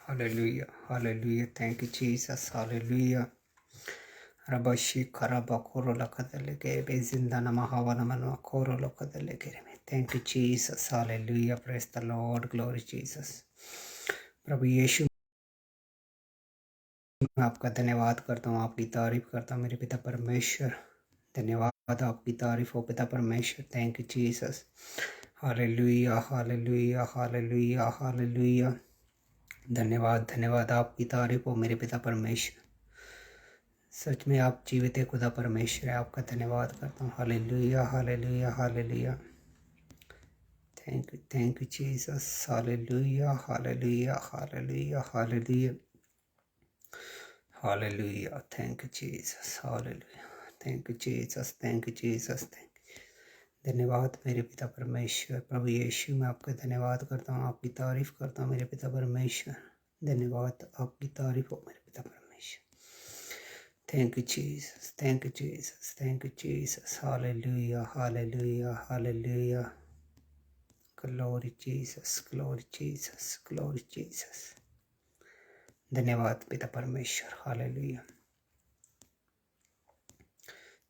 Hallelujah. Hallelujah. Thank you, Jesus. Hallelujah. Rabashi Karabakoro Lakadaleke, Bezindana Mahavanamana Koro Lokadaleke. Thank you, Jesus. Hallelujah. Praise the Lord. Glory Jesus. प्रभु यीशु मैं आपका धन्यवाद करता हूँ, आपकी तारीफ करता हूँ मेरे पिता परमेश्वर। धन्यवाद, आपकी तारीफ हो पिता परमेश्वर। Thank you Jesus. Hallelujah hallelujah hallelujah hallelujah. धन्यवाद धन्यवाद, आपकी तारीफ हो मेरे पिता परमेश्वर। सच में आप जीवित है खुदा परमेश्वर है, आपका धन्यवाद करता हूँ। Hallelujah hallelujah hallelujah. Thank you Jesus. Hallelujah hallelujah hallelujah hallelujah hallelujah. Thank you Jesus. Hallelujah. Thank you Jesus. Thank you Jesus. धन्यवाद मेरे पिता परमेश्वर। प्रभु यीशु मैं आपका धन्यवाद करता हूँ, आपकी तारीफ करता हूँ मेरे पिता परमेश्वर। धन्यवाद, आपकी तारीफ हो मेरे पिता परमेश्वर। Thank you Jesus. Thank you Jesus. Thank you Jesus. Hallelujah hallelujah hallelujah. Glory Jesus, glory Jesus, glory Jesus. धन्यवाद पिता परमेश्वर। Hallelujah.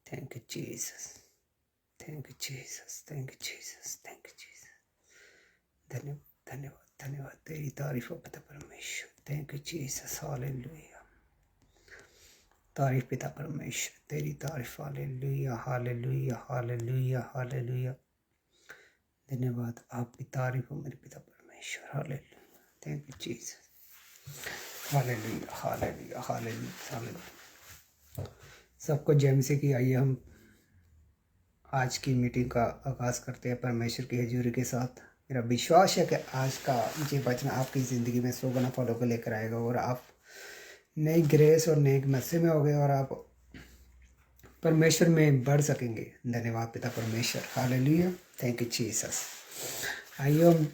Thank you Jesus. Thank you Jesus. Thank you Jesus. Thank you Jesus. धन्यवाद धन्यवाद धन्यवाद, तेरी तारीफ हो पिता परमेश्वर। Thank you Jesus. हालेलुया। तारीफ पिता परमेश्वर, तेरी तारीफ। Hallelujah hallelujah hallelujah hallelujah. धन्यवाद, आपकी तारीफ हो मेरे पिता परमेश्वर। Hallelujah. Thank you Jesus. Hallelujah hallelujah hallelujah hallelujah. सबको जय मसीह की। आइए हम आज की मीटिंग का आगाज़ करते हैं परमेश्वर की हजूरी के साथ। मेरा विश्वास है कि आज का ये वचन आपकी ज़िंदगी में 100 गुना फलों को लेकर आएगा और आप नई ग्रेस और नई मसीह में होगे और आप परमेश्वर में बढ़ सकेंगे। धन्यवाद पिता परमेश्वर। हालेलुया। Thank you Jesus. आइए हम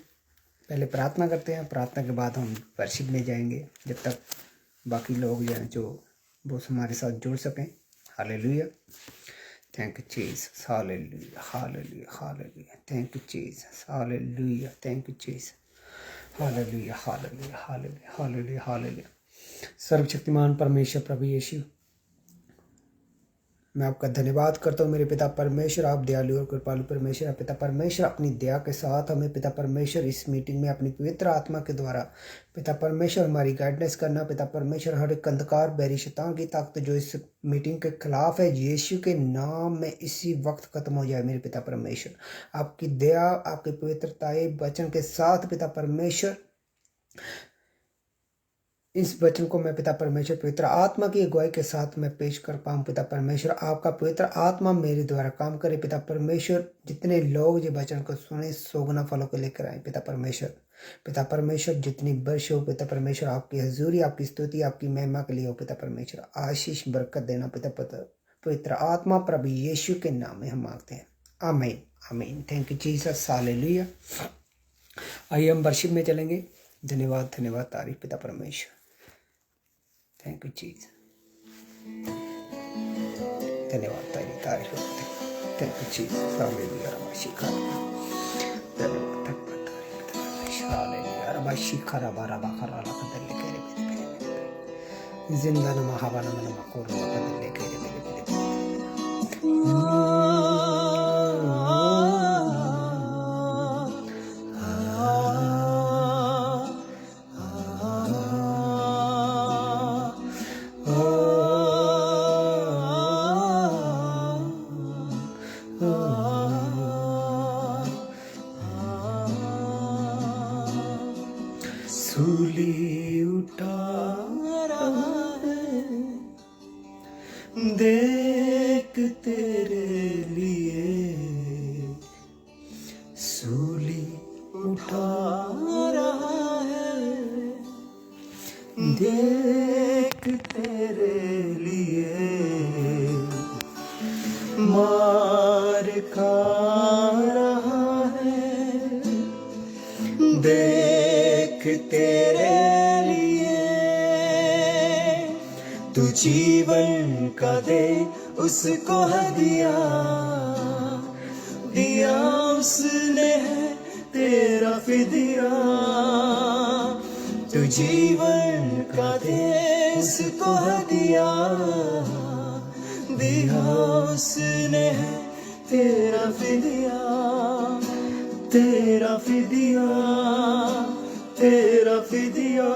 पहले प्रार्थना करते हैं, प्रार्थना के बाद हम वर्शिप में जाएंगे जब तक बाकी लोग जो हैं जो वो हमारे साथ जुड़ सकें। Hallelujah. Thank you, Jesus. Hallelujah. Hallelujah. Hallelujah. Thank you, Jesus. Hallelujah. Thank you, Jesus. Hallelujah. Hallelujah. Hallelujah. Hallelujah. Hallelujah. सर्वशक्तिमान परमेश्वर प्रभु यीशु मैं आपका धन्यवाद करता हूँ मेरे पिता परमेश्वर। आप दयालु और कृपालु परमेश्वर है पिता परमेश्वर। अपनी दया के साथ हमें पिता परमेश्वर इस मीटिंग में अपनी पवित्र आत्मा के द्वारा पिता परमेश्वर हमारी गाइडेंस करना। पिता परमेश्वर हर एक अंधकार बैरी शैतान की ताकत जो इस मीटिंग के खिलाफ है यीशु के नाम में इसी वक्त खत्म हो जाए मेरे पिता परमेश्वर। आपकी दया आपकी पवित्रताएं वचन के साथ पिता परमेश्वर इस वचन को मैं पिता परमेश्वर पवित्र आत्मा की अगुवाई के साथ मैं पेश कर पाऊँ। पिता परमेश्वर आपका पवित्र आत्मा मेरे द्वारा काम करे। पिता परमेश्वर जितने लोग ये वचन को सुने 100 गुना फलों को लेकर आए पिता परमेश्वर। पिता परमेश्वर जितनी वर्ष हो पिता परमेश्वर आपकी हजूरी आपकी स्तुति आपकी महिमा के लिए हो पिता परमेश्वर। आशीष बरकत देना पिता पवित्र आत्मा प्रभु यीशु के नाम में हम मांगते हैं। आमीन आमीन। Thank you Jesus. हालेलुया। आइए हम वर्शिप में चलेंगे। धन्यवाद धन्यवाद, तारीफ पिता परमेश्वर। Thank you Jesus. धन्यवाद, तेरी तारीफ करते हैं। Thank you Jesus. हालेलुया। रबाशिका धन्यवाद धन्यवाद, तारीफ पिता परमेश्वर। हालेलुया। रबाशिका रबारा बखरा लखदल लेके रे जिंदा न महावाना मन मकोर लखदल लेके रे सूली उठा रहा है देख तेरे लिए, सूली उठा रहा है देख तेरे लिए, मार खा रहा है देख तेरे लिए, तू जीवन का दे उसको हदिया, दिया उसने है तेरा फिदिया, तू जीवन का दे उसको दिया, दिया उसने है तेरा फिदिया, तेरा फिदिया, तेरा फिदिया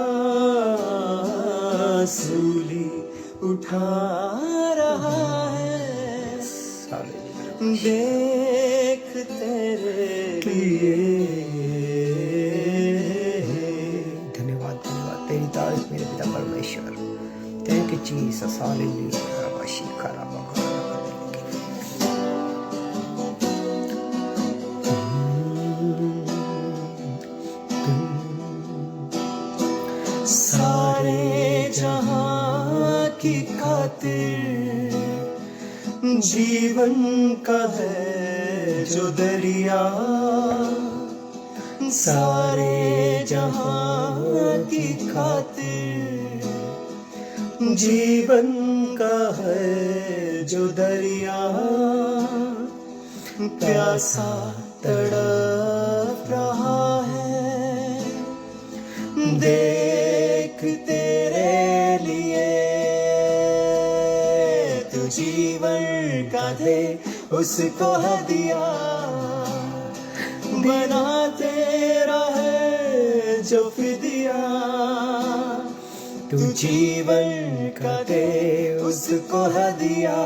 सूली उठा रहा है। देख तेरे लिए। धन्यवाद धन्यवाद, तेरी तारीफ मेरे पिता परमेश्वर। Thank you Jesus, hallelujah. सारे जहां की खातिर जीवन का है जो दरिया, सारे जहां की खातिर जीवन का है जो दरिया, प्यासा तड़प रहा है, देख तेरे लिए। तू जीवन का दे उसको दिया, बना तेरा है जो फिदिया। तू जीवन का दे उसको दिया,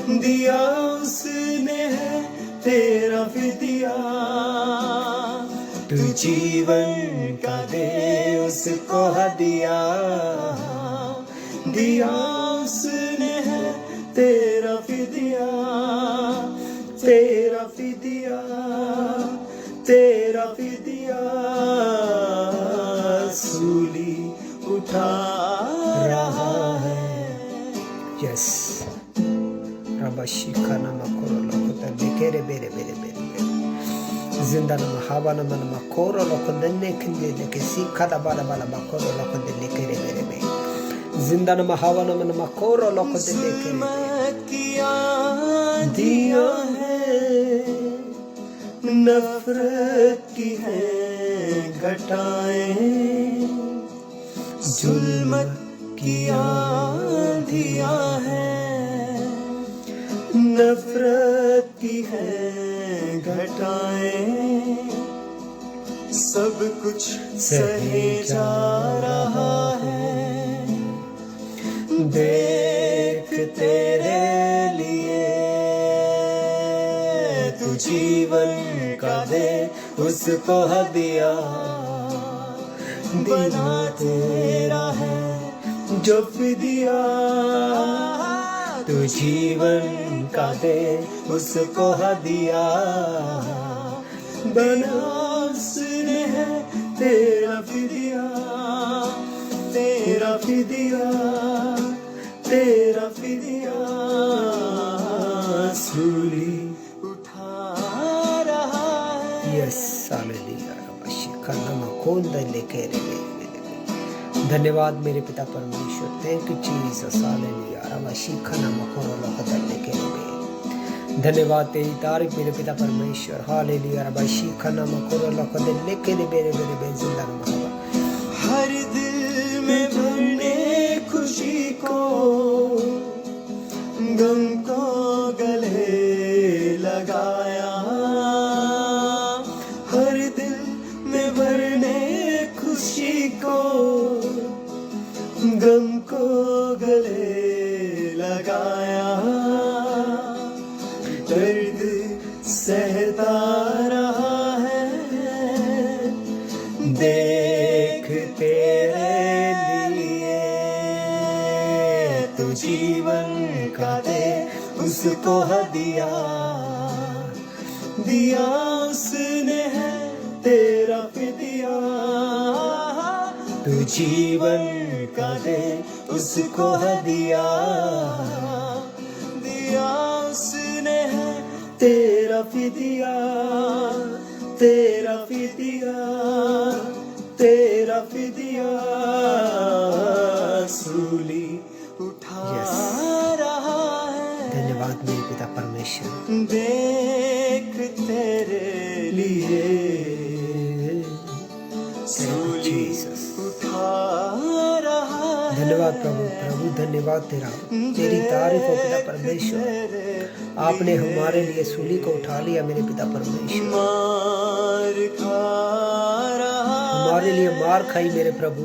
दिया उसने है तेरा फिदिया। तू जीवन का दे उसको दिया, दिया उसने है तेरा फिदिया, तेरा फिदिया, तेरा फिदिया सूली उठा रहा है। यस रबाशी खाना मकोरो लोकोता लेकेरे बेरे बेरे बेरे जिंदा नमा हवा नमा नमा कोरो लोकोदन्ने किंदे लेके सीखा बाला बाला मकोरो लोकोदे लेकेरे बेरे बेरे जिंदा नमा हवा नमा नमा कोरो लोकोदे लेकेरे किया दिया है, नफरत की है घटाएं, जुल्मत किया दिया है, नफरत की है घटाएं, सब कुछ सहे जा रहा है, देख तेरे लिए। तू जीवन का दे उसको दिया, बना तेरा है जो फिदिया। तू जीवन का दे उसको दिया, बना उसने है तेरा फिदिया, तेरा फिदिया, तेरा फिदिया सूली उठा रहा है। यस हालेलुया रबाशिकाना कोंदा लेके रे। धन्यवाद मेरे पिता परमेश्वर, थैंक यू जीसस हालेलुया रबाशिकाना मकोरो लोकदा लेके रे। धन्यवाद तेरी तारीफ मेरे पिता परमेश्वर, हालेलुया रबाशिकाना मकोरो लोकदा लेके रे बेरे बेरे बे जिंदा रहा। हर दिल में भरने खुशी को, गम को गले लगाया, हर दिल में भरने खुशी को, गम को गले लगाया, दर्द सहता रहा है, देख तेरे लिए। तू जीवन का दे उसको दिया, दिया उसने है तेरा फिदिया। तू जीवन का दे उसको दिया, दिया उसने है तेरा फिदिया, तेरा फिदिया, तेरा फिदिया सूली उठा रहा है। धन्यवाद मेरे पिता परमेश्वर, देख तेरे लिए जीसस। धन्यवाद प्रभु, प्रभु धन्यवाद तेरा, तेरी तारीफ हो पिता परमेश्वर। आपने हमारे लिए सूली को उठा लिया मेरे पिता परमेश्वर, हमारे लिए मार खाई मेरे प्रभु।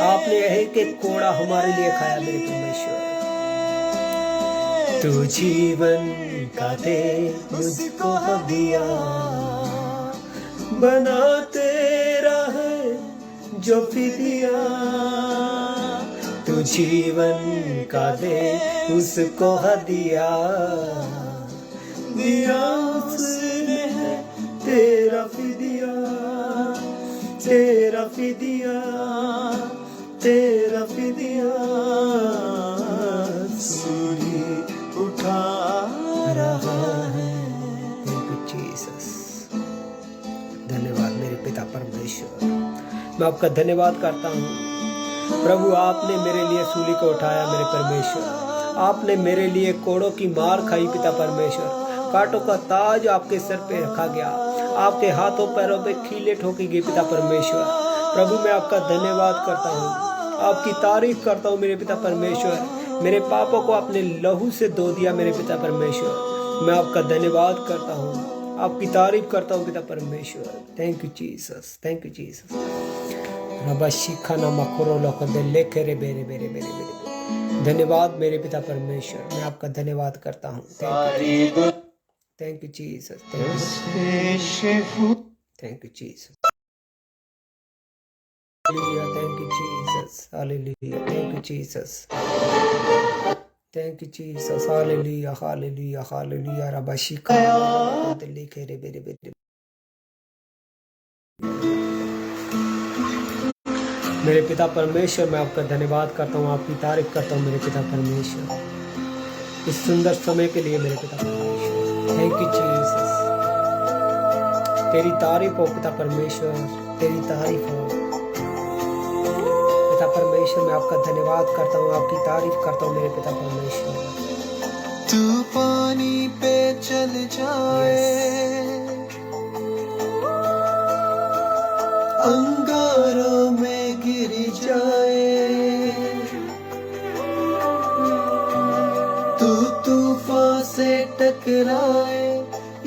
आपने एक एक कोड़ा हमारे लिए खाया मेरे परमेश्वर। तू जीवन का दे मुझको दिया, बना तेरा है जो फिदिया। तू जीवन का दे उसको हदिया, दिया उसने है तेरा फिदिया, तेरा फिदिया, तेरा फिदिया। सूली उठा रहा है। Thank you Jesus. धन्यवाद मेरे पिता परमेश्वर, मैं आपका धन्यवाद करता हूँ प्रभु। आपने मेरे लिए सूली को उठाया मेरे परमेश्वर। आपने मेरे लिए कोड़ों की मार खाई पिता परमेश्वर। कांटों का ताज आपके सर पे रखा गया, आपके हाथों पैरों पे खीले ठोकी गई पिता परमेश्वर। प्रभु मैं आपका धन्यवाद करता हूँ, आपकी तारीफ करता हूँ मेरे पिता परमेश्वर। मेरे पापों को आपने लहू से धो दिया मेरे पिता परमेश्वर। मैं आपका धन्यवाद करता हूँ, आपकी तारीफ करता हूँ पिता परमेश्वर। Thank you Jesus, thank you Jesus. धन्यवाद मेरे पिता परमेश्वर, मैं आपका धन्यवाद करता हूँ। Thank you Jesus, thank you Jesus, thank you Jesus, hallelujah, thank you Jesus, thank you Jesus, hallelujah, hallelujah, hallelujah. रबाशिका लिखे रे बेरे बेरे। मेरे पिता परमेश्वर मैं आपका धन्यवाद करता हूँ, आपकी तारीफ करता हूँ मेरे पिता परमेश्वर, इस सुंदर समय के लिए मेरे पिता परमेश्वर। थैंक यू जीसस, तेरी तारीफ हो पिता परमेश्वर, तेरी तारीफ हो पिता परमेश्वर। मैं आपका धन्यवाद करता हूँ, आपकी तारीफ करता हूँ मेरे पिता परमेश्वर। तू पानी पे चल जाए, अंगारों में गिर जाए, तू तूफान से टकराए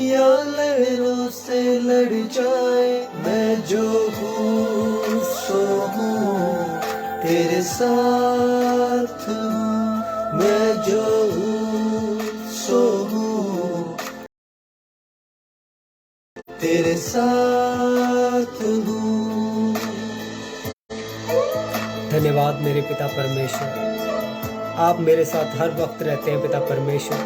या लहरों से लड़ जाए, मैं जो हूँ सो हूँ तेरे साथ हूँ, मैं जो हूँ सो हूँ तेरे साथ हूँ। धन्यवाद मेरे पिता परमेश्वर, आप मेरे साथ हर वक्त रहते हैं पिता परमेश्वर।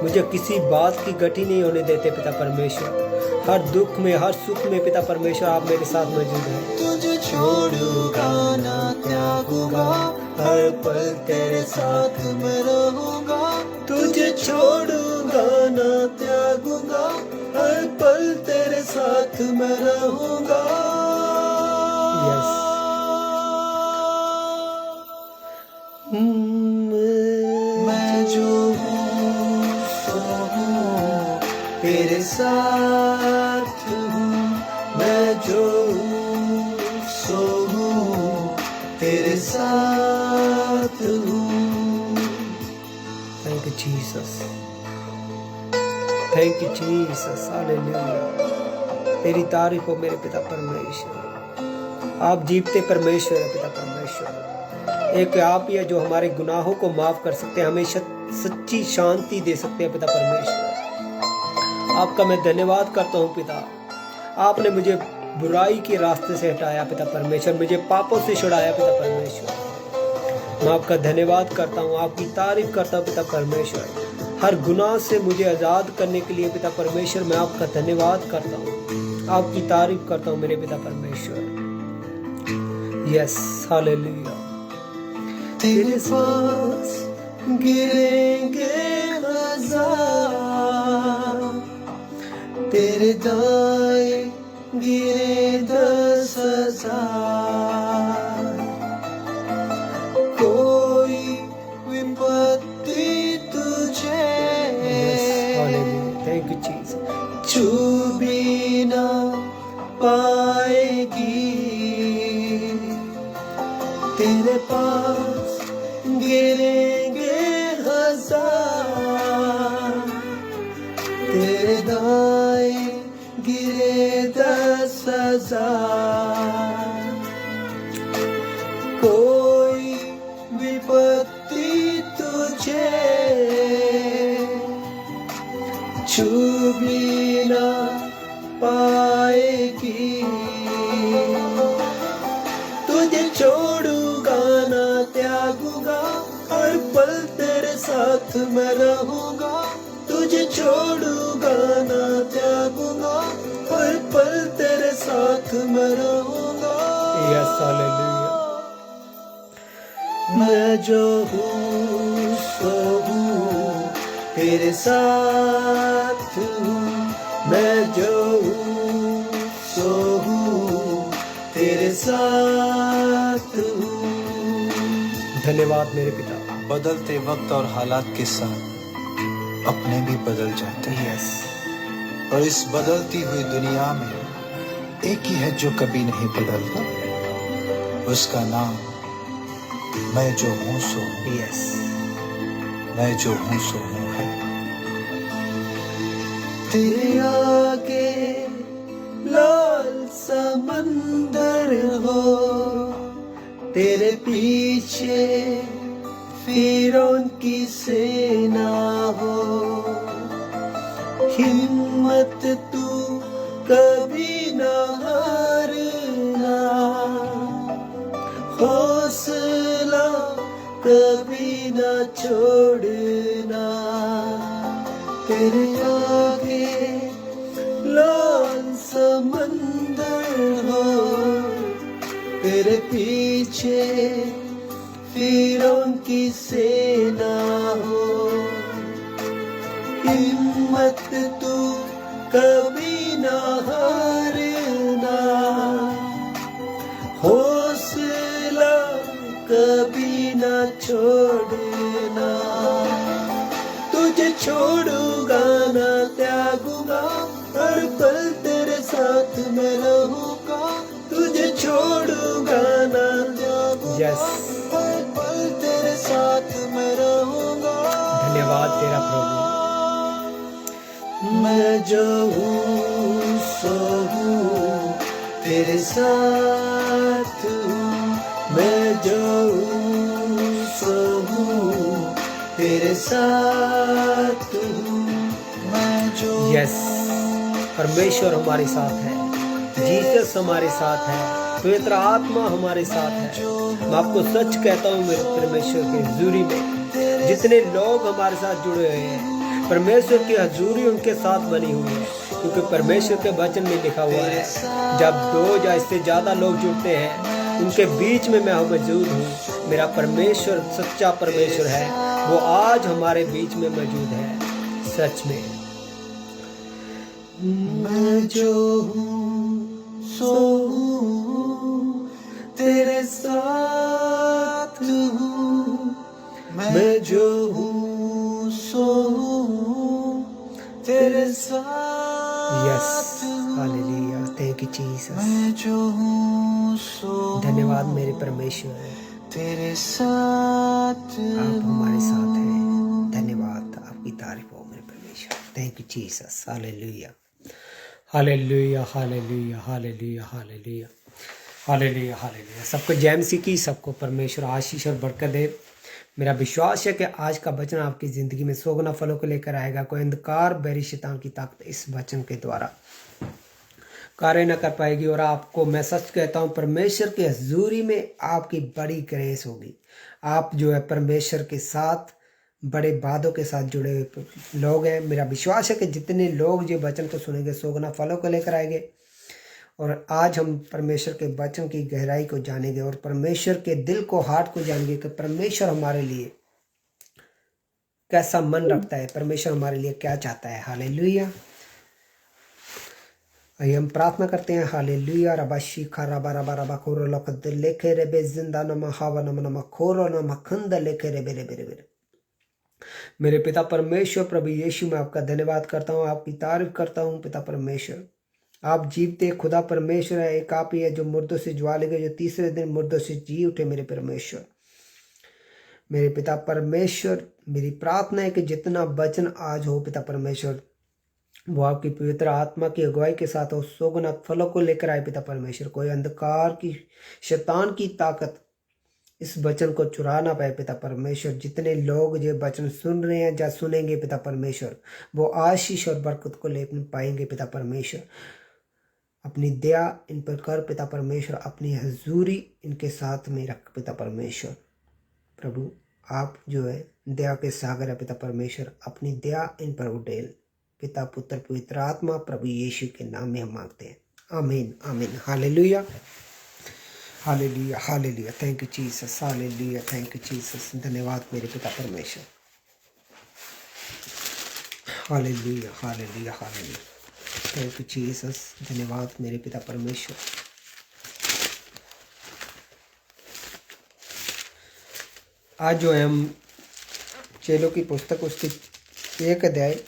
मुझे किसी बात की गति नहीं होने देते पिता परमेश्वर। हर दुख में हर सुख में पिता परमेश्वर आप मेरे साथ मौजूद हैं। तुझे छोड़ूंगा ना त्यागूंगा, हर पल तेरे साथ मैं रहूंगा। तुझे छोड़ूंगा ना त्यागूंगा, हर पल तेरे साथ मैं रहूंगा। यस मैं जो हूँ सो हूँ तेरे साथ हूँ, मैं जो हूँ सो हूँ तेरे साथ हूँ। Thank you Jesus, thank you Jesus, hallelujah. तेरी तारीफ हो मेरे पिता परमेश्वर। आप जीवते परमेश्वर है पिता परमेश्वर। एक आप ही है जो हमारे गुनाहों को माफ कर सकते हैं, हमें सच्ची शांति दे सकते हैं पिता परमेश्वर। आपका मैं धन्यवाद करता हूँ पिता। आपने मुझे बुराई के रास्ते से हटाया पिता परमेश्वर, मुझे पापों से छुड़ाया पिता परमेश्वर। मैं आपका धन्यवाद करता हूँ, आपकी तारीफ करता हूँ पिता परमेश्वर। हर गुनाह से मुझे आज़ाद करने के लिए पिता परमेश्वर मैं आपका धन्यवाद करता हूँ, आपकी तारीफ करता हूँ मेरे पिता परमेश्वर। Yes hallelujah. तेरे पास गिरेंगे हजार, तेरे दाएं गिरे 10,000, कोई विपत्ति तुझे थैंक यू जीसस, छू भी ना पाएगी। हजार, कोई विपत्ति तुझे छू भी ना पाएगी। तुझे छोड़ूंगा ना त्यागूंगा, हर पल तेरे साथ मैं रहूंगा। तुझे छोड़ूंगा ना त्यागूंगा, हर पल तेरे साथ मैं रहूंगा। Yes hallelujah. मैं जो हूँ सो हूँ, तेरे साथ हूँ। मैं जो हूँ सो हूँ, तेरे साथ हूँ। धन्यवाद मेरे पिता। बदलते वक्त और हालात के साथ अपने भी बदल जाते हैं। यस और इस बदलती हुई दुनिया में एक ही है जो कभी नहीं बदलता, उसका नाम मैं जो हूँ सो हूँ। यस मैं जो हूँ सो हूँ है। तेरे आगे लाल समंदर हो, तेरे पीछे फिरौन की सेना हो। हिम्मत तू कभी ना हारना, हौसला कभी ना छोड़ना। तेरे आगे लाल समंदर हो, तेरे पीछे फिरौन की सेना हो। हिम्मत तू कभी ना हारना, हौसला कभी ना छोड़ना। तुझे छोड़ूंगा ना त्यागूंगा, हर पल तेरे साथ मैं रहूंगा। तुझे छोड़ूंगा ना त्यागूंगा, यस हर पल तेरे साथ मैं रहूंगा। धन्यवाद तेरा प्रभु। मैं जो हूँ सो हूँ, तेरे साथ हूँ। मैं जो हूँ सो हूँ, तेरे साथ हूँ। मैं जो यस परमेश्वर हमारे साथ है, जीसस हमारे साथ है, पवित्र आत्मा हमारे साथ है। मैं आपको सच कहता हूँ मेरे परमेश्वर की हजूरी में जितने लोग हमारे साथ जुड़े हुए हैं, परमेश्वर की हजूरी उनके साथ बनी हुई है। क्योंकि परमेश्वर के वचन में लिखा हुआ है, जब दो या इससे ज्यादा लोग जुड़ते हैं उनके बीच में मैं मौजूद हूँ। मेरा परमेश्वर सच्चा परमेश्वर है, वो आज हमारे बीच में मौजूद है। सच में मैं जो हूँ सो हूँ, तेरे साथ हूँ। मैं जो हूँ सो हूँ, तेरे साथ yes hallelujah. Thank you Jesus. मैं जो हूँ सो धन्यवाद मेरे परमेश्वर, तेरे साथ आप हमारे साथ हैं। धन्यवाद, आपकी तारीफ हो मेरे परमेश्वर। Thank you Jesus. Hallelujah hallelujah hallelujah hallelujah hallelujah hallelujah hallelujah. सबको जय मसीह की, सबको परमेश्वर आशीष और बरकत दे। मेरा विश्वास है कि आज का वचन आपकी ज़िंदगी में सोगुना फलों को लेकर आएगा। कोई अंधकार बैरी शैतान की ताकत इस वचन के द्वारा कार्य न कर पाएगी। और आपको मैं सच कहता हूँ, परमेश्वर की हजूरी में आपकी बड़ी ग्रेस होगी। आप जो है परमेश्वर के साथ बड़े वादों के साथ जुड़े हुए लोग हैं। मेरा विश्वास है कि जितने लोग जो वचन को सुनेंगे सोगुना फलों को लेकर आएंगे। और आज हम परमेश्वर के वचन की गहराई को जानेंगे और परमेश्वर के दिल को, हार्ट को जानेंगे कि परमेश्वर हमारे लिए कैसा मन रखता है, परमेश्वर हमारे लिए क्या चाहता है। हालेलुया। आइए हम प्रार्थना करते हैं। हालेलुया। रबा शिखा रबा रबा रबा खोरो लखद लेखे रेबे जिंदा नम हावा नम नम खोरो नम खंद लेखे रेबे रेबे रेबे। मेरे पिता परमेश्वर प्रभु यीशु, मैं आपका धन्यवाद करता हूँ, आपकी तारीफ करता हूँ। पिता परमेश्वर, आप जीवते खुदा परमेश्वर है। एक आप ही है जो मुर्दों से ज्वाले गए, जो तीसरे दिन मुर्दों से जी उठे। मेरे परमेश्वर, मेरे पिता परमेश्वर, मेरी प्रार्थना है कि जितना वचन आज हो पिता परमेश्वर, वो आपकी पवित्र आत्मा की अगुवाई के साथ उस सोगुना फलों को लेकर आए पिता परमेश्वर। कोई अंधकार की शैतान की ताकत इस वचन को चुरा ना पाए पिता परमेश्वर। जितने लोग ये वचन सुन रहे हैं या सुनेंगे पिता परमेश्वर, वो आशीष और बरकत को ले पाएंगे पिता परमेश्वर। अपनी दया इन पर कर पिता परमेश्वर, अपनी हजूरी इनके साथ में रख पिता परमेश्वर। प्रभु आप जो है दया के सागर है पिता परमेश्वर, अपनी दया इन पर उडेल। पिता पुत्र पवित्र आत्मा प्रभु यीशु के नाम में हम मांगते हैं, आमीन आमीन। Hallelujah hallelujah hallelujah, thank you Jesus, hallelujah, thank you Jesus. धन्यवाद मेरे पिता परमेश्वर, hallelujah hallelujah hallelujah, thank you Jesus. धन्यवाद मेरे पिता परमेश्वर। आज जो है हम चेलों की पुस्तक उसकी 1 अध्याय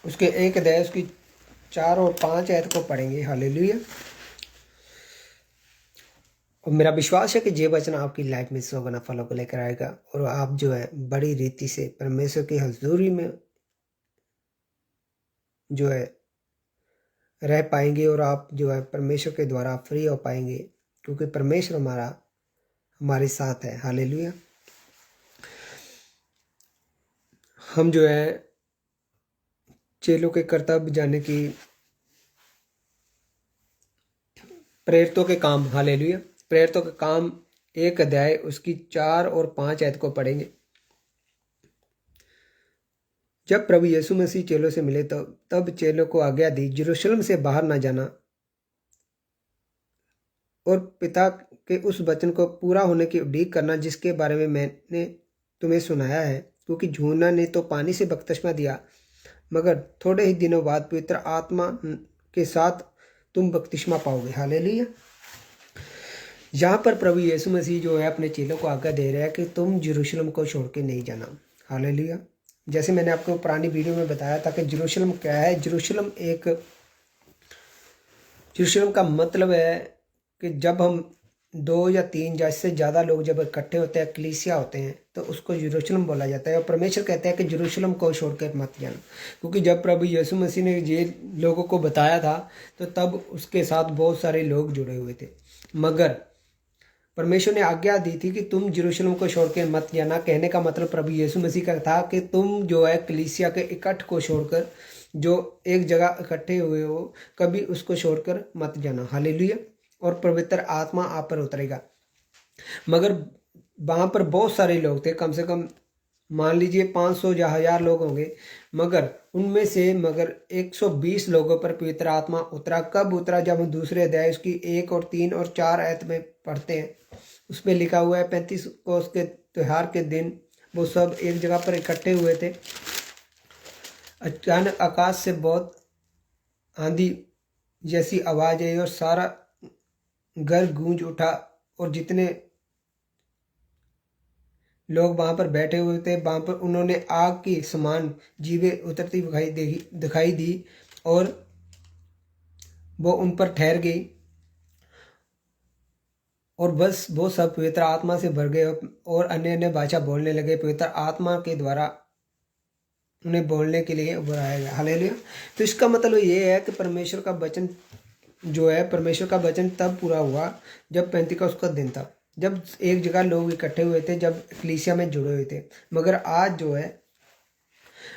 उसके 1 अध्याय उसकी 4 और 5 आयत को पढ़ेंगे। हालेलुया। और मेरा विश्वास है कि ये वचन आपकी लाइफ में 100 गुना फलों को लेकर आएगा और आप जो है बड़ी रीति से परमेश्वर की हजूरी में जो है रह पाएंगे और आप जो है परमेश्वर के द्वारा फ्री हो पाएंगे, क्योंकि परमेश्वर हमारे साथ है। हालेलुया। हम जो है चेलों के कर्तव्य जाने की प्रेरितों के काम, हालेलुया, प्रेरितों के काम 1 अध्याय उसकी 4 और 5 आयत को पढ़ेंगे। जब प्रभु यीशु मसीह चेलों से मिले तो तब चेलों को आज्ञा दी यरूशलेम से बाहर ना जाना और पिता के उस वचन को पूरा होने की उड़ीक करना जिसके बारे में मैंने तुम्हें सुनाया है, क्योंकि यूहन्ना ने तो पानी से बपतिस्मा दिया, मगर थोड़े ही दिनों बाद पवित्र आत्मा के साथ तुम बपतिस्मा पाओगे। हालेलुया। यहाँ पर प्रभु यीशु मसीह जो है अपने चेलों को आज्ञा दे रहा है कि तुम यरूशलेम को छोड़ के नहीं जाना। हालेलुया। जैसे मैंने आपको पुरानी वीडियो में बताया था कि यरूशलेम क्या है। यरूशलेम का मतलब है कि जब हम 2 या 3 या इससे ज़्यादा लोग जब इकट्ठे होते हैं, कलीसिया होते हैं, तो उसको यरूशलेम बोला जाता है। और परमेश्वर कहते हैं कि यरूशलेम को छोड़कर मत जाना, क्योंकि जब प्रभु यीशु मसीह ने ये लोगों को बताया था तो तब उसके साथ बहुत सारे लोग जुड़े हुए थे, मगर परमेश्वर ने आज्ञा दी थी कि तुम यरूशलेम को छोड़कर मत जाना। कहने का मतलब प्रभु यीशु मसीह का था कि तुम जो है कलीसिया के इकट्ठ को छोड़कर, जो एक जगह इकट्ठे हुए हो, कभी उसको छोड़कर मत जाना। हालेलुया। और पवित्र आत्मा आप पर उतरेगा। मगर वहाँ पर बहुत सारे लोग थे, कम से कम मान लीजिए 500 या 1000 लोग होंगे, मगर उनमें से 120 लोगों पर पवित्र आत्मा उतरा। कब उतरा? जब हम दूसरे अध्याय उसकी 1 और 3 और 4 आयत में पढ़ते हैं, उसमें लिखा हुआ है 35 कोस के त्योहार के दिन वो सब एक जगह पर इकट्ठे हुए थे। अचानक आकाश से बहुत आंधी जैसी आवाज आई और सारा घर गूंज उठा, और जितने लोग वहां पर बैठे हुए थे वहां पर उन्होंने आग की समान जीवें उतरती दिखाई दी और वो उन पर ठहर गई, और बस वो सब पवित्र आत्मा से भर गए और अन्य अन्य भाषा बोलने लगे। पवित्र आत्मा के द्वारा उन्हें बोलने के लिए बुलाया गया। हालेलुया। तो इसका मतलब ये है कि परमेश्वर का वचन जो है, परमेश्वर का वचन तब पूरा हुआ जब पेंतिकोस्त का दिन था, जब एक जगह लोग इकट्ठे हुए थे, जब कलीसिया में जुड़े हुए थे। मगर आज जो है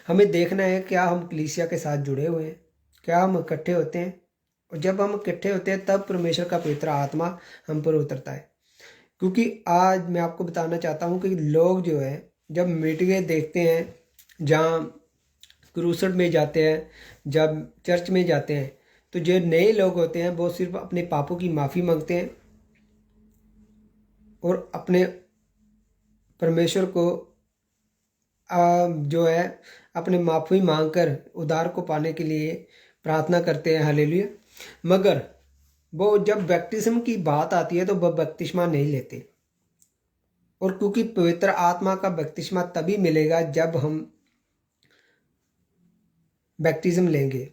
हमें देखना है क्या हम कलीसिया के साथ जुड़े हुए हैं, क्या हम इकट्ठे होते हैं। और जब हम इकट्ठे होते हैं तब परमेश्वर का पवित्र आत्मा हम पर उतरता है। क्योंकि आज मैं आपको बताना चाहता हूँ कि लोग जो है जब मीटिंगें देखते हैं, जहाँ क्रूसड में जाते हैं, जब चर्च में जाते हैं, तो जो नए लोग होते हैं वो सिर्फ अपने पापों की माफ़ी मांगते हैं और अपने परमेश्वर को जो है अपने माफ़ी मांगकर उद्धार को पाने के लिए प्रार्थना करते हैं। हालेलुया। मगर वो जब बैप्टिज्म की बात आती है तो वह बपतिस्मा नहीं लेते, और क्योंकि पवित्र आत्मा का बपतिस्मा तभी मिलेगा जब हम बैप्टिज्म लेंगे।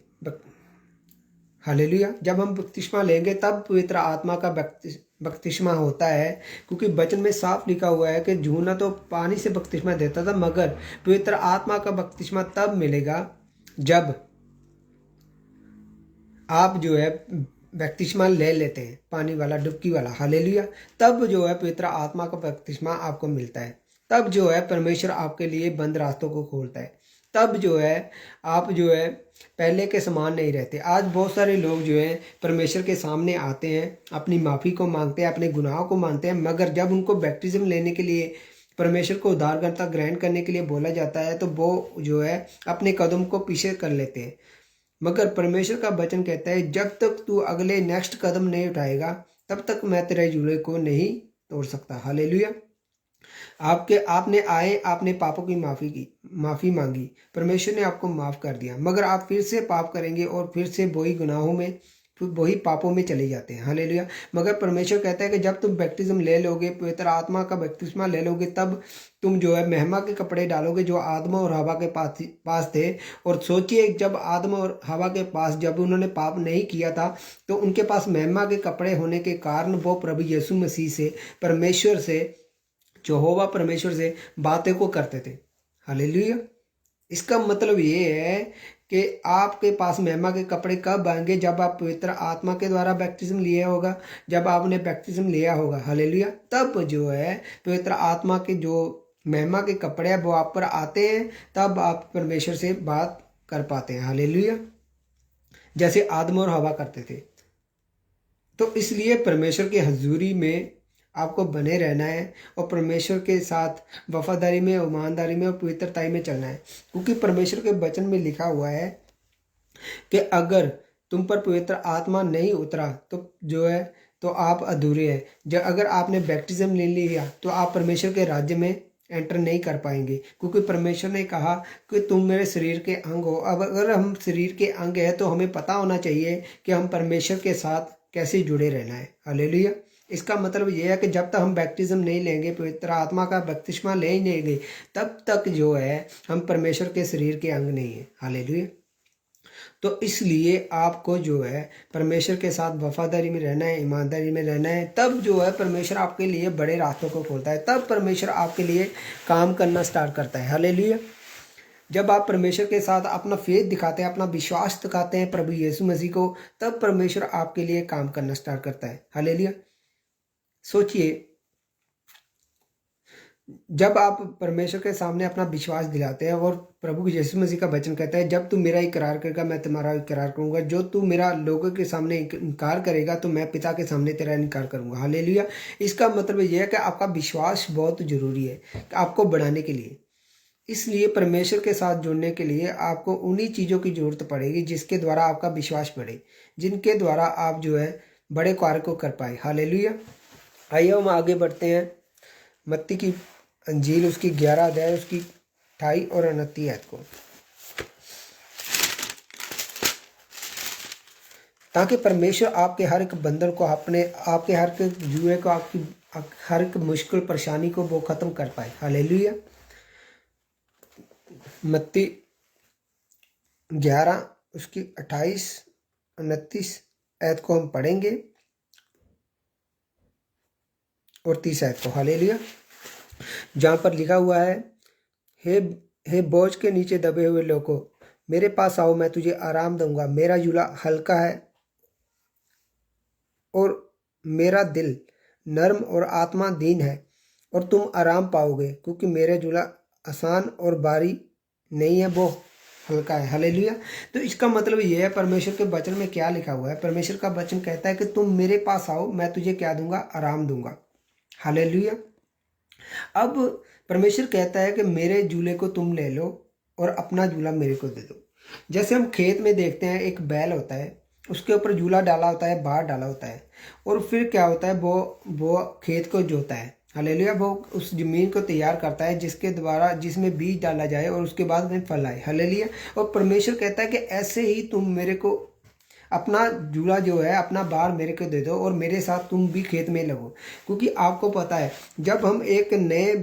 हालेलुया। जब हम बपतिस्मा लेंगे तब पवित्र आत्मा का बपतिस्मा होता है, क्योंकि वचन में साफ लिखा हुआ है कि यूहन्ना तो पानी से बपतिस्मा देता था, मगर पवित्र आत्मा का बपतिस्मा तब मिलेगा जब आप जो है बपतिस्मा ले लेते हैं, पानी वाला, डुबकी वाला। हालेलुया। तब जो है पवित्र आत्मा का बपतिस्मा आपको मिलता है। तब जो है परमेश्वर आपके लिए बंद रास्तों को खोलता है। तब जो है आप जो है पहले के समान नहीं रहते। आज बहुत सारे लोग जो है परमेश्वर के सामने आते हैं, अपनी माफ़ी को मांगते हैं, अपने गुनाहों को मानते हैं, मगर जब उनको बैप्टिज्म लेने के लिए, परमेश्वर को उद्धारकर्ता ग्रहण करने के लिए बोला जाता है, तो वो जो है अपने कदम को पीछे कर लेते हैं। मगर परमेश्वर का वचन कहता है जब तक तू अगले नेक्स्ट कदम नहीं उठाएगा तब तक मैं तेरे जूड़े को नहीं तोड़ सकता। हालेलुया। आपने पापों की माफ़ी मांगी, परमेश्वर ने आपको माफ़ कर दिया, मगर आप फिर से पाप करेंगे और फिर से वही गुनाहों में, वही पापों में चले जाते हैं। हालेलुया। मगर परमेश्वर कहता है कि जब तुम बैप्टिज्म ले लोगे, पवित्र आत्मा का बपतिस्मा ले लोगे, तब तुम जो है महिमा के कपड़े डालोगे जो आदम और हवा के पास थे। और सोचिए, जब आदम और हवा के पास, जब उन्होंने पाप नहीं किया था, तो उनके पास महिमा के कपड़े होने के कारण वो प्रभु यीशु मसीह से, परमेश्वर से, यहोवा परमेश्वर से बातें को करते थे। हालेलुया। इसका मतलब ये है कि आपके पास महिमा के कपड़े कब आएंगे? जब आप पवित्र आत्मा के द्वारा बैप्टिज्म लिया होगा, जब आपने बैप्टिज्म लिया होगा। हालेलुया। तब जो है पवित्र आत्मा के जो महिमा के कपड़े हैं वो आप पर आते हैं, तब आप परमेश्वर से बात कर पाते हैं। हालेलुया। जैसे आदम और हवा करते थे। तो इसलिए परमेश्वर की हजूरी में आपको बने रहना है और परमेश्वर के साथ वफादारी में, ईमानदारी में और पवित्रताई में चलना है, क्योंकि परमेश्वर के वचन में लिखा हुआ है कि अगर तुम पर पवित्र आत्मा नहीं उतरा तो जो है तो आप अधूरे हैं। जब अगर आपने बैप्टिज्म ले लिया तो आप परमेश्वर के राज्य में एंटर नहीं कर पाएंगे, क्योंकि परमेश्वर ने कहा कि तुम मेरे शरीर के अंग हो। अब अगर हम शरीर के अंग हैं तो हमें पता होना चाहिए कि हम परमेश्वर के साथ कैसे जुड़े रहना है। हालेलुया। इसका मतलब यह है कि जब तक हम बैप्टिज्म नहीं लेंगे, पवित्र आत्मा का बपतिस्मा ले ही नहीं लेंगे, तब तक जो है हम परमेश्वर के शरीर के अंग नहीं है। हालेलुया। तो इसलिए आपको जो है परमेश्वर के साथ वफादारी में रहना है, ईमानदारी में रहना है। तब जो है परमेश्वर आपके लिए बड़े रास्तों को खोलता है, तब परमेश्वर आपके लिए काम करना स्टार्ट करता है। हालेलुया। जब आप परमेश्वर के साथ अपना फेथ दिखाते हैं, अपना विश्वास दिखाते हैं प्रभु यीशु मसीह को, तब परमेश्वर आपके लिए काम करना स्टार्ट करता है। हालेलुया। सोचिए, जब आप परमेश्वर के सामने अपना विश्वास दिलाते हैं और प्रभु यीशु मसीह का वचन कहता है जब तू मेरा इकरार करेगा मैं तुम्हारा इकरार करूंगा, जो तू मेरा लोगों के सामने इनकार करेगा तो मैं पिता के सामने तेरा इनकार करूंगा। हालेलुया। इसका मतलब यह है कि आपका विश्वास बहुत जरूरी है आपको बढ़ाने के लिए। इसलिए परमेश्वर के साथ जुड़ने के लिए आपको उन्हीं चीज़ों की जरूरत पड़ेगी जिसके द्वारा आपका विश्वास बढ़े, जिनके द्वारा आप जो है बड़े कार्य को कर पाए। हालेलुया। आइए हम आगे बढ़ते हैं। मत्ती की अंजील उसकी 11 अध्याय उसकी 28 और 29 आयत को, ताकि परमेश्वर आपके हर एक बंधन को, आपके हर एक जुए को, आपकी हर एक मुश्किल परेशानी को वो खत्म कर पाए। हालेलुया। मत्ती 11 उसकी 28 29 आयत को हम पढ़ेंगे और 30 आयत को। हालेलुया। जहाँ पर लिखा हुआ है, हे बोझ के नीचे दबे हुए लोगों, मेरे पास आओ, मैं तुझे आराम दूंगा। मेरा झूला हल्का है और मेरा दिल नर्म और आत्मा दीन है, और तुम आराम पाओगे, क्योंकि मेरा झूला आसान और भारी नहीं है, वो हल्का है। हालेलुया। तो इसका मतलब ये है, परमेश्वर के वचन में क्या लिखा हुआ है? परमेश्वर का वचन कहता है कि तुम मेरे पास आओ, मैं तुझे क्या दूंगा? आराम दूंगा। हालेलुया। अब परमेश्वर कहता है कि मेरे झूले को तुम ले लो और अपना झूला मेरे को दे दो। जैसे हम खेत में देखते हैं, एक बैल होता है, उसके ऊपर झूला डाला होता है, बाहर डाला होता है, और फिर क्या होता है, वो खेत को जोता है। हालेलुया। वो उस जमीन को तैयार करता है जिसमें बीज डाला जाए और उसके बाद में फल आए। हालेलुया। और परमेश्वर कहता है कि ऐसे ही तुम मेरे को अपना झूला जो है, अपना बार मेरे को दे दो और मेरे साथ तुम भी खेत में लगो। क्योंकि आपको पता है, जब हम एक नए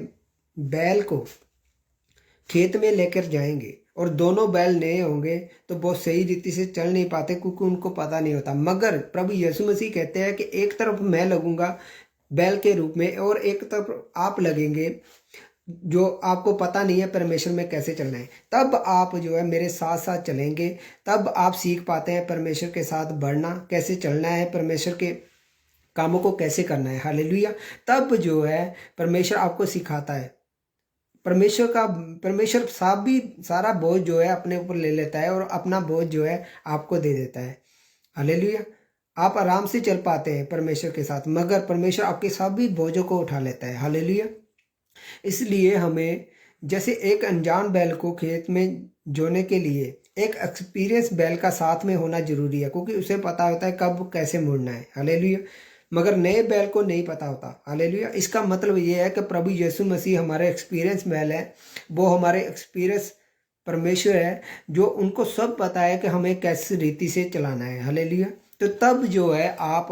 बैल को खेत में लेकर जाएंगे और दोनों बैल नए होंगे तो वो सही रीति से चल नहीं पाते क्योंकि उनको पता नहीं होता। मगर प्रभु यीशु मसीह कहते हैं कि एक तरफ मैं लगूंगा बैल के रूप में और एक तरफ आप लगेंगे, जो आपको पता नहीं है परमेश्वर में कैसे चलना है। तब आप जो है मेरे साथ साथ चलेंगे, तब आप सीख पाते हैं परमेश्वर के साथ बढ़ना, कैसे चलना है, परमेश्वर के कामों को कैसे करना है। हालेलुया। तब जो है परमेश्वर आपको सिखाता है। परमेश्वर सारा बोझ जो है अपने ऊपर ले लेता है और अपना बोझ जो है आपको दे देता है। हालेलुया। आप आराम से चल पाते हैं परमेश्वर के साथ, मगर परमेश्वर आपके सभी बोझों को उठा लेता है। हालेलुया। इसलिए हमें जैसे एक अनजान बैल को खेत में जोने के लिए एक एक्सपीरियंस बैल का साथ में होना जरूरी है, क्योंकि उसे पता होता है कब कैसे मुड़ना है। हालेलुया। मगर नए बैल को नहीं पता होता। हालेलुया। इसका मतलब ये है कि प्रभु यीशु मसीह हमारे एक्सपीरियंस बैल है, वो हमारे एक्सपीरियंस परमेश्वर है, जो उनको सब पता है कि हमें कैसी रीति से चलाना है। हालेलुया। तो तब जो है आप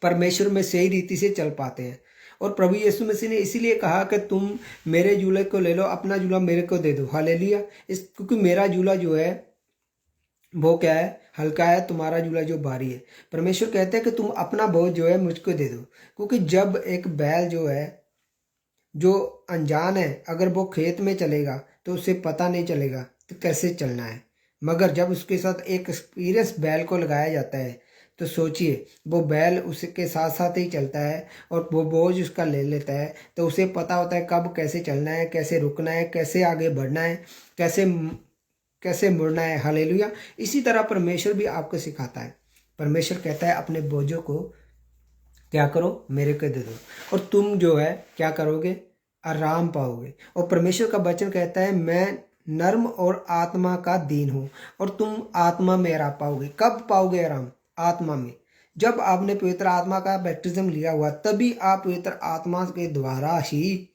परमेश्वर में सही रीति से चल पाते हैं। और प्रभु यीशु मसीह ने इसीलिए कहा कि तुम मेरे जूले को ले लो, अपना जूला मेरे को दे दो। हालेलुया। क्योंकि मेरा जूला जो है वो क्या है, हल्का है, तुम्हारा जूला जो भारी है। परमेश्वर कहते हैं कि तुम अपना बोझ जो है मुझको दे दो। क्योंकि जब एक बैल जो है जो अनजान है, अगर वो खेत में चलेगा तो उसे पता नहीं चलेगा तो कैसे चलना है। मगर जब उसके साथ एक एक्सपीरियंस बैल को लगाया जाता है तो सोचिए, वो बैल उसके साथ साथ ही चलता है और वो बोझ उसका ले लेता है, तो उसे पता होता है कब कैसे चलना है, कैसे रुकना है, कैसे आगे बढ़ना है, कैसे मुड़ना है। हालेलुया। इसी तरह परमेश्वर भी आपको सिखाता है। परमेश्वर कहता है अपने बोझों को क्या करो, मेरे को दे दो, और तुम जो है क्या करोगे, आराम पाओगे। और परमेश्वर का वचन कहता है मैं नर्म और आत्मा का दीन हूँ और तुम आत्मा में आराम पाओगे। कब पाओगे आराम? आत्मा में। जब आपने पवित्र आत्मा का बैप्टिज्म लिया हुआ, तभी आप पवित्र आत्मा के द्वारा ही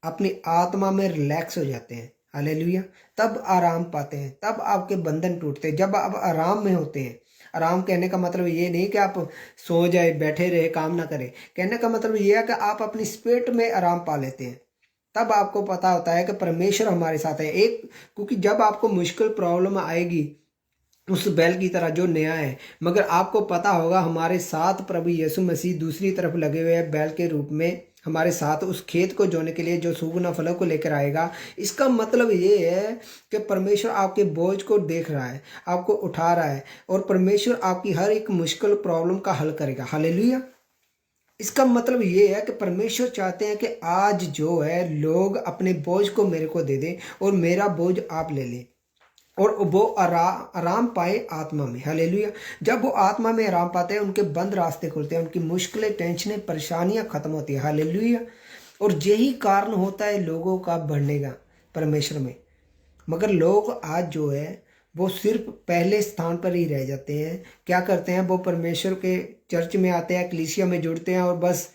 अपनी आत्मा में रिलैक्स हो जाते हैं। हालेलुया। तब आराम पाते हैं, तब आपके बंधन टूटते हैं, जब आप आराम में होते हैं। आराम कहने का मतलब ये नहीं कि आप सो जाए, बैठे रहे, काम ना करें। कहने का मतलब ये है कि आप अपनी स्पिरिट में आराम पा लेते हैं। तब आपको पता होता है कि परमेश्वर हमारे साथ है। क्योंकि जब आपको मुश्किल प्रॉब्लम आएगी उस बैल की तरह जो नया है, मगर आपको पता होगा हमारे साथ प्रभु यीशु मसीह दूसरी तरफ लगे हुए हैं बैल के रूप में, हमारे साथ उस खेत को जोने के लिए जो सुगुना फलों को लेकर आएगा। इसका मतलब ये है कि परमेश्वर आपके बोझ को देख रहा है, आपको उठा रहा है, और परमेश्वर आपकी हर एक मुश्किल प्रॉब्लम का हल करेगा। हालेलुया। इसका मतलब ये है कि परमेश्वर चाहते हैं कि आज जो है लोग अपने बोझ को मेरे को दे दें और मेरा बोझ आप ले लें, और वो आराम पाए आत्मा में। हालेलुया। जब वो आत्मा में आराम पाते हैं, उनके बंद रास्ते खुलते हैं, उनकी मुश्किलें, टेंशनें, परेशानियां खत्म होती है। हालेलुया। और यही कारण होता है लोगों का बढ़ने का परमेश्वर में। मगर लोग आज जो है वो सिर्फ पहले स्थान पर ही रह जाते हैं। क्या करते हैं, वो परमेश्वर के चर्च में आते हैं, कलीसिया में जुड़ते हैं, और बस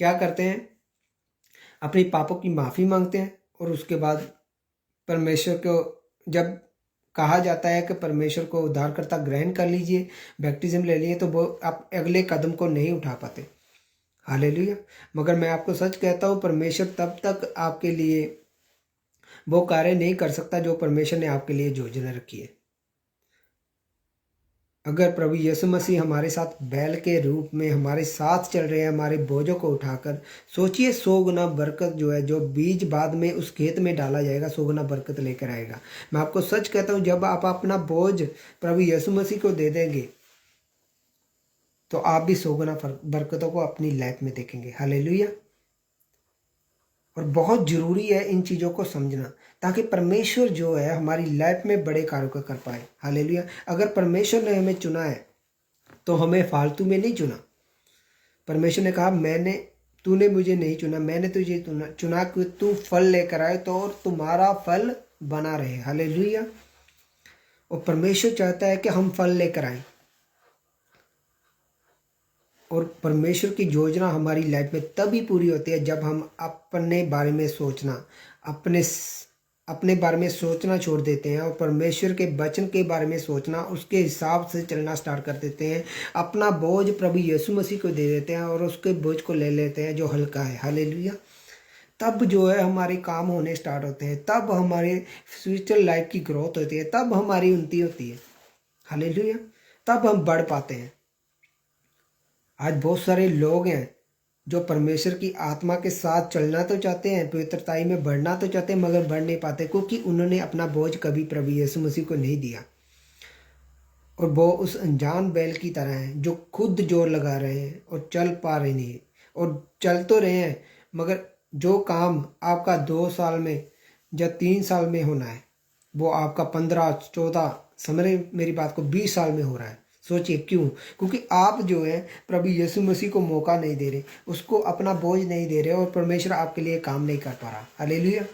क्या करते हैं, अपनी पापों की माफ़ी मांगते हैं, और उसके बाद परमेश्वर को जब कहा जाता है कि परमेश्वर को उद्धारकर्ता ग्रहण कर लीजिए, बैप्टिज्म ले लिए, तो वो आप अगले कदम को नहीं उठा पाते। हालेलुया। मगर मैं आपको सच कहता हूँ, परमेश्वर तब तक आपके लिए वो कार्य नहीं कर सकता जो परमेश्वर ने आपके लिए योजना रखी है। अगर प्रभु यीशु मसीह हमारे साथ बैल के रूप में हमारे साथ चल रहे हैं, हमारे बोझों को उठाकर, सोचिए 100 गुना बरकत जो है, जो बीज बाद में उस खेत में डाला जाएगा, 100 गुना बरकत लेकर आएगा। मैं आपको सच कहता हूँ, जब आप अपना बोझ प्रभु यीशु मसीह को दे देंगे तो आप भी 100 गुना बरकतों को अपनी लाइफ में देखेंगे। हालेलुया। और बहुत जरूरी है इन चीज़ों को समझना, ताकि परमेश्वर जो है हमारी लाइफ में बड़े कार्यों को कर पाए। हालेलुया। अगर परमेश्वर ने हमें चुना है तो हमें फालतू में नहीं चुना। परमेश्वर ने कहा तूने मुझे नहीं चुना, मैंने तुझे चुना कि तू फल लेकर आए तो और तुम्हारा फल बना रहे। हालेलुया। और परमेश्वर चाहता है कि हम फल लेकर आए, और परमेश्वर की योजना हमारी लाइफ में तभी पूरी होती है जब हम अपने बारे में सोचना, अपने बारे में सोचना छोड़ देते हैं और परमेश्वर के वचन के बारे में सोचना, उसके हिसाब से चलना स्टार्ट कर देते हैं। अपना बोझ प्रभु यीशु मसीह को दे देते हैं और उसके बोझ को ले लेते हैं जो हल्का है। हालेलुया। तब जो है हमारे काम होने स्टार्ट होते हैं, तब हमारे स्पिरिचुअल लाइफ की ग्रोथ होती है, तब हमारी उन्नति होती है। हालेलुया। तब हम बढ़ पाते हैं। आज बहुत सारे लोग हैं जो परमेश्वर की आत्मा के साथ चलना तो चाहते हैं, पवित्रताई में बढ़ना तो चाहते हैं, मगर बढ़ नहीं पाते, क्योंकि उन्होंने अपना बोझ कभी प्रभु यीशु मसीह को नहीं दिया। और वो उस अनजान बैल की तरह हैं जो खुद जोर लगा रहे हैं और चल पा रहे नहीं, और चल तो रहे हैं, मगर जो काम आपका 2 साल में या 3 साल में होना है, वो आपका 15, 14, समझ रहे मेरी बात को, 20 साल में हो रहा है। सोचिए क्यों? क्योंकि आप जो है प्रभु यीशु मसीह को मौका नहीं दे रहे, उसको अपना बोझ नहीं दे रहे, और परमेश्वर आपके लिए काम नहीं कर पा रहा। हालेलुया।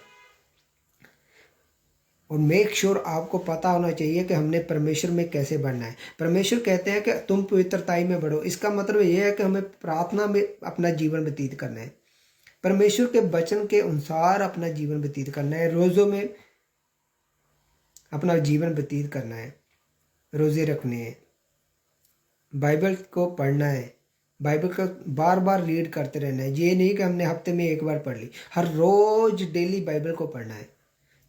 और मेक श्योर आपको पता होना चाहिए कि हमने परमेश्वर में कैसे बढ़ना है। परमेश्वर कहते हैं कि तुम पवित्रताई में बढ़ो। इसका मतलब ये है कि हमें प्रार्थना में अपना जीवन व्यतीत करना है, परमेश्वर के वचन के अनुसार अपना जीवन व्यतीत करना है, रोज़ों में अपना जीवन व्यतीत करना है, रोज़े रखने हैं, बाइबल को पढ़ना है, बाइबल को बार बार रीड करते रहना है। ये नहीं कि हमने हफ्ते में एक बार पढ़ ली, हर रोज़ डेली बाइबल को पढ़ना है,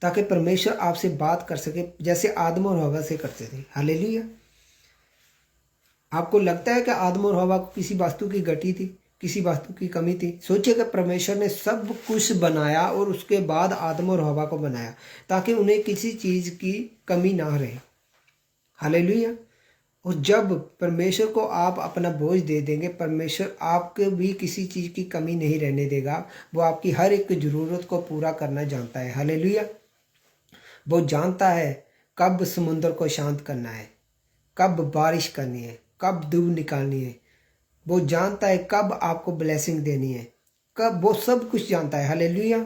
ताकि परमेश्वर आपसे बात कर सके, जैसे आदम और हवा से करते थे। हालेलुया। आपको लगता है कि आदम और हवा को किसी वस्तु की घटी थी, किसी वस्तु की कमी थी? सोचिए कि परमेश्वर ने सब कुछ बनाया और उसके बाद आदम और हवा को बनाया, ताकि उन्हें किसी चीज़ की कमी ना रहे। हालेलुया। और जब परमेश्वर को आप अपना बोझ दे देंगे, परमेश्वर आपके भी किसी चीज़ की कमी नहीं रहने देगा। वो आपकी हर एक ज़रूरत को पूरा करना जानता है। हालेलुया। वो जानता है कब समुद्र को शांत करना है, कब बारिश करनी है, कब धूप निकालनी है। वो जानता है कब आपको ब्लेसिंग देनी है, कब, वो सब कुछ जानता है। हालेलुया।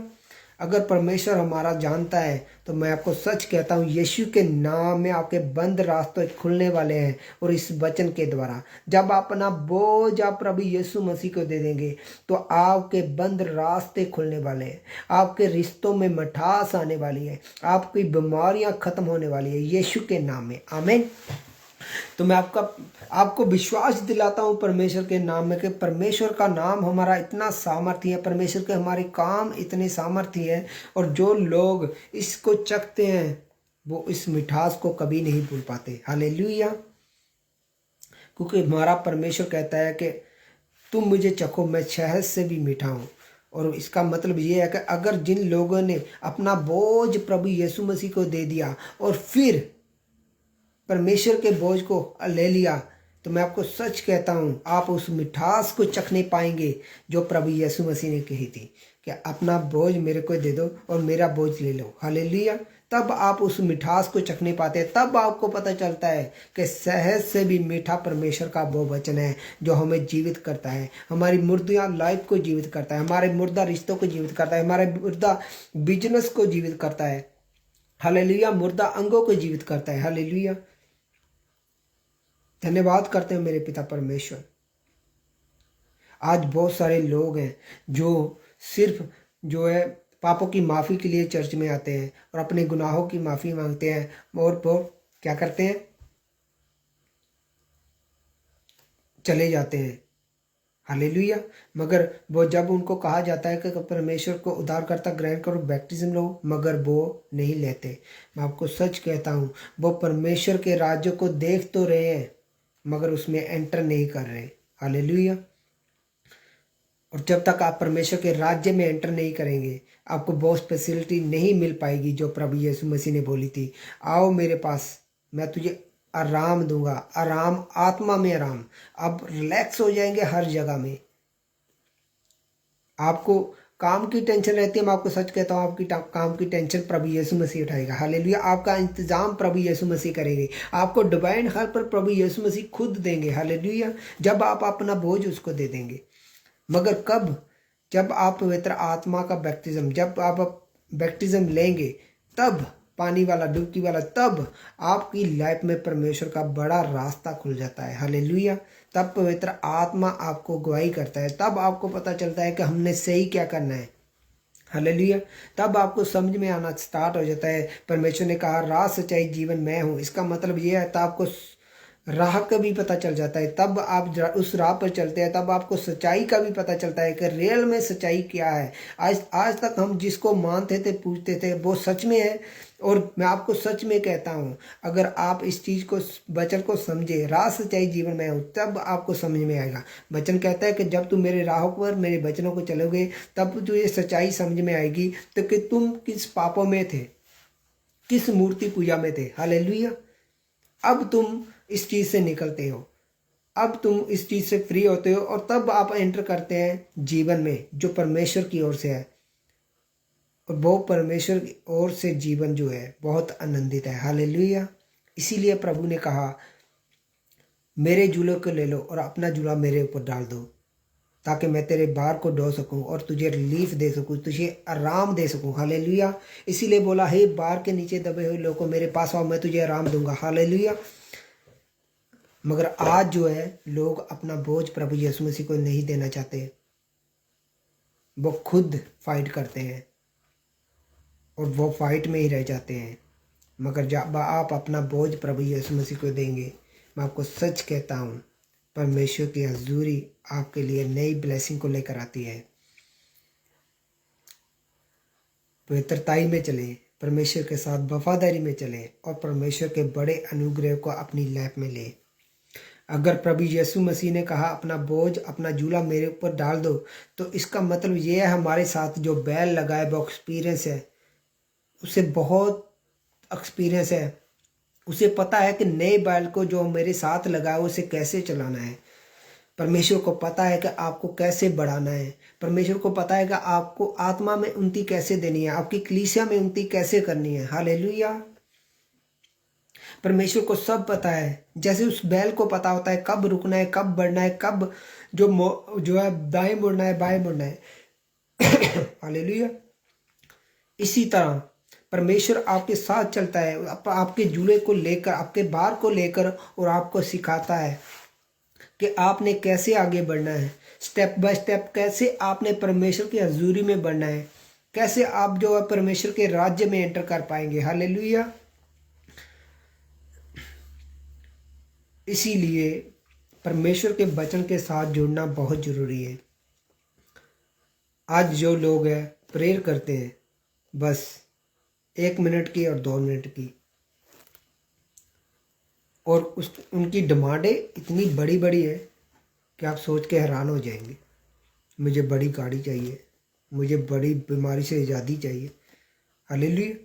अगर परमेश्वर हमारा जानता है तो मैं आपको सच कहता हूँ, यीशु के नाम में आपके बंद रास्ते खुलने वाले हैं। और इस वचन के द्वारा जब आप अपना बोझ आप प्रभु यीशु मसीह को दे देंगे तो आपके बंद रास्ते खुलने वाले हैं, आपके रिश्तों में मिठास आने वाली है, आपकी बीमारियां खत्म होने वाली है यीशु के नाम में। आमीन। तो मैं आपको विश्वास दिलाता हूँ परमेश्वर के नाम में कि परमेश्वर का नाम हमारा इतना सामर्थ्य है, परमेश्वर के हमारे काम इतने सामर्थ्य है, और जो लोग इसको चखते हैं वो इस मिठास को कभी नहीं भूल पाते। हालेलुया। क्योंकि हमारा परमेश्वर कहता है कि तुम मुझे चखो, मैं शहद से भी मीठा हूँ। और इसका मतलब ये है कि अगर जिन लोगों ने अपना बोझ प्रभु यीशु मसीह को दे दिया और फिर परमेश्वर के बोझ को ले लिया, तो मैं आपको सच कहता हूँ आप उस मिठास को चखने पाएंगे जो प्रभु यीशु मसीह ने कही थी कि अपना बोझ मेरे को दे दो और मेरा बोझ ले लो। हालेलुया। तब आप उस मिठास को चखने पाते हैं, तब आपको पता चलता है कि शहद से भी मीठा परमेश्वर का वो वचन है जो हमें जीवित करता है, हमारी मुर्दा लाइफ को जीवित करता है, हमारे मुर्दा रिश्तों को जीवित करता है, हमारे मुर्दा बिजनेस को जीवित करता है। हालेलुया। मुर्दा अंगों को जीवित करता है। हालेलुया। धन्यवाद करते हैं मेरे पिता परमेश्वर। आज बहुत सारे लोग हैं जो सिर्फ जो है पापों की माफ़ी के लिए चर्च में आते हैं और अपने गुनाहों की माफ़ी मांगते हैं, और वो क्या करते हैं, चले जाते हैं। हालेलुया। मगर वो जब उनको कहा जाता है कि परमेश्वर को उद्धारकर्ता ग्रहण करो, बैप्टिज्म लो, मगर वो नहीं लेते। मैं आपको सच कहता हूँ, वो परमेश्वर के राज्य को देख तो रहे हैं मगर उसमें एंटर नहीं कर रहे। हालेलुया। और जब तक आप परमेश्वर के राज्य में एंटर नहीं करेंगे, आपको बहुत फैसिलिटी नहीं मिल पाएगी जो प्रभु यीशु मसीह ने बोली थी, आओ मेरे पास, मैं तुझे आराम दूंगा, आराम, आत्मा में आराम। आप रिलैक्स हो जाएंगे हर जगह में। आपको काम की टेंशन रहती है, मैं आपको सच कहता हूँ, आपकी काम की टेंशन प्रभु यीशु मसीह उठाएगा। हालेलुया। आपका इंतजाम प्रभु यीशु मसीह करेंगे, आपको डिवाइन हेल्प पर प्रभु यीशु मसीह खुद देंगे। हालेलुया। जब आप अपना बोझ उसको दे देंगे। मगर कब? जब आप पवित्र आत्मा का बैप्टिज्म, जब आप बैप्टिज्म लेंगे, तब पानी वाला, डुबकी वाला, तब आपकी लाइफ में परमेश्वर का बड़ा रास्ता खुल जाता है। हालेलुया। तब पवित्र आत्मा आपको गवाही करता है, तब आपको पता चलता है कि हमने सही क्या करना है। हालेलुया। तब आपको समझ में आना स्टार्ट हो जाता है। परमेश्वर ने कहा राह, सच्चाई, जीवन मैं हूँ। इसका मतलब ये है, तब आपको राह का भी पता चल जाता है। तब आप उस राह पर चलते हैं, तब आपको सच्चाई का भी पता चलता है कि रियल में सच्चाई क्या है। आज आज तक हम जिसको मानते थे, पूछते थे, वो सच में है। और मैं आपको सच में कहता हूँ, अगर आप इस चीज़ को, वचन को समझे, राह सच्चाई जीवन में हो, तब आपको समझ में आएगा। वचन कहता है कि जब तुम मेरे राहों पर, मेरे वचनों को चलोगे, तब तुझे सच्चाई समझ में आएगी। तो कि तुम किस पापों में थे, किस मूर्ति पूजा में थे। हालेलुया। अब तुम इस चीज़ से निकलते हो, अब तुम इस चीज़ से फ्री होते हो, और तब आप एंटर करते हैं जीवन में जो परमेश्वर की ओर से है। और वो परमेश्वर की ओर से जीवन जो है बहुत आनंदित है। हालेलुया। इसीलिए प्रभु ने कहा, मेरे जूले को ले लो और अपना जूला मेरे ऊपर डाल दो, ताकि मैं तेरे भार को ढो सकूं और तुझे रिलीफ दे सकूं, तुझे आराम दे सकूं। हालेलुया। इसीलिए बोला, हे बार के नीचे दबे हुए लोगों, मेरे पास आओ, मैं तुझे आराम दूंगा। हालेलुया। मगर आज जो है, लोग अपना बोझ प्रभु यीशु मसीह को नहीं देना चाहते, वो खुद फाइट करते हैं और वो फाइट में ही रह जाते हैं। मगर जब आप अपना बोझ प्रभु यीशु मसीह को देंगे, मैं आपको सच कहता हूँ, परमेश्वर की हजूरी आपके लिए नई ब्लेसिंग को लेकर आती है। पवित्रताई में चलें, परमेश्वर के साथ वफादारी में चलें और परमेश्वर के बड़े अनुग्रह को अपनी लाइफ में लें। अगर प्रभु यीशु मसीह ने कहा, अपना बोझ, अपना जूला मेरे ऊपर डाल दो, तो इसका मतलब ये है, हमारे साथ जो बैल लगाए, वो एक्सपीरियंस है, उसे बहुत एक्सपीरियंस है। उसे पता है कि नए बैल को जो मेरे साथ लगा है, उसे कैसे चलाना है। परमेश्वर को पता है कि आपको कैसे बढ़ाना है। परमेश्वर को पता है कि आपको आत्मा में उन्नति कैसे देनी है, आपकी कलीसिया में उन्नति कैसे करनी है। हालेलुया। परमेश्वर को सब पता है। जैसे उस बैल को पता होता है कब रुकना है, कब बढ़ना है, कब जो है दाएं मुड़ना है, बाएं मुड़ना है। हालेलुया। इसी तरह परमेश्वर आपके साथ चलता है, आपके जूले को लेकर, आपके भार को लेकर, और आपको सिखाता है कि आपने कैसे आगे बढ़ना है, स्टेप बाय स्टेप कैसे आपने परमेश्वर की हजूरी में बढ़ना है, कैसे आप जो है परमेश्वर के राज्य में एंटर कर पाएंगे। हालेलुया। इसीलिए परमेश्वर के वचन के साथ जुड़ना बहुत जरूरी है। आज जो लोग हैं प्रेयर करते हैं बस 1 मिनट की और 2 मिनट की, और उनकी डिमांडें इतनी बड़ी बड़ी है कि आप सोच के हैरान हो जाएंगे। मुझे बड़ी गाड़ी चाहिए, मुझे बड़ी बीमारी से आज़ादी चाहिए। हालेलुया।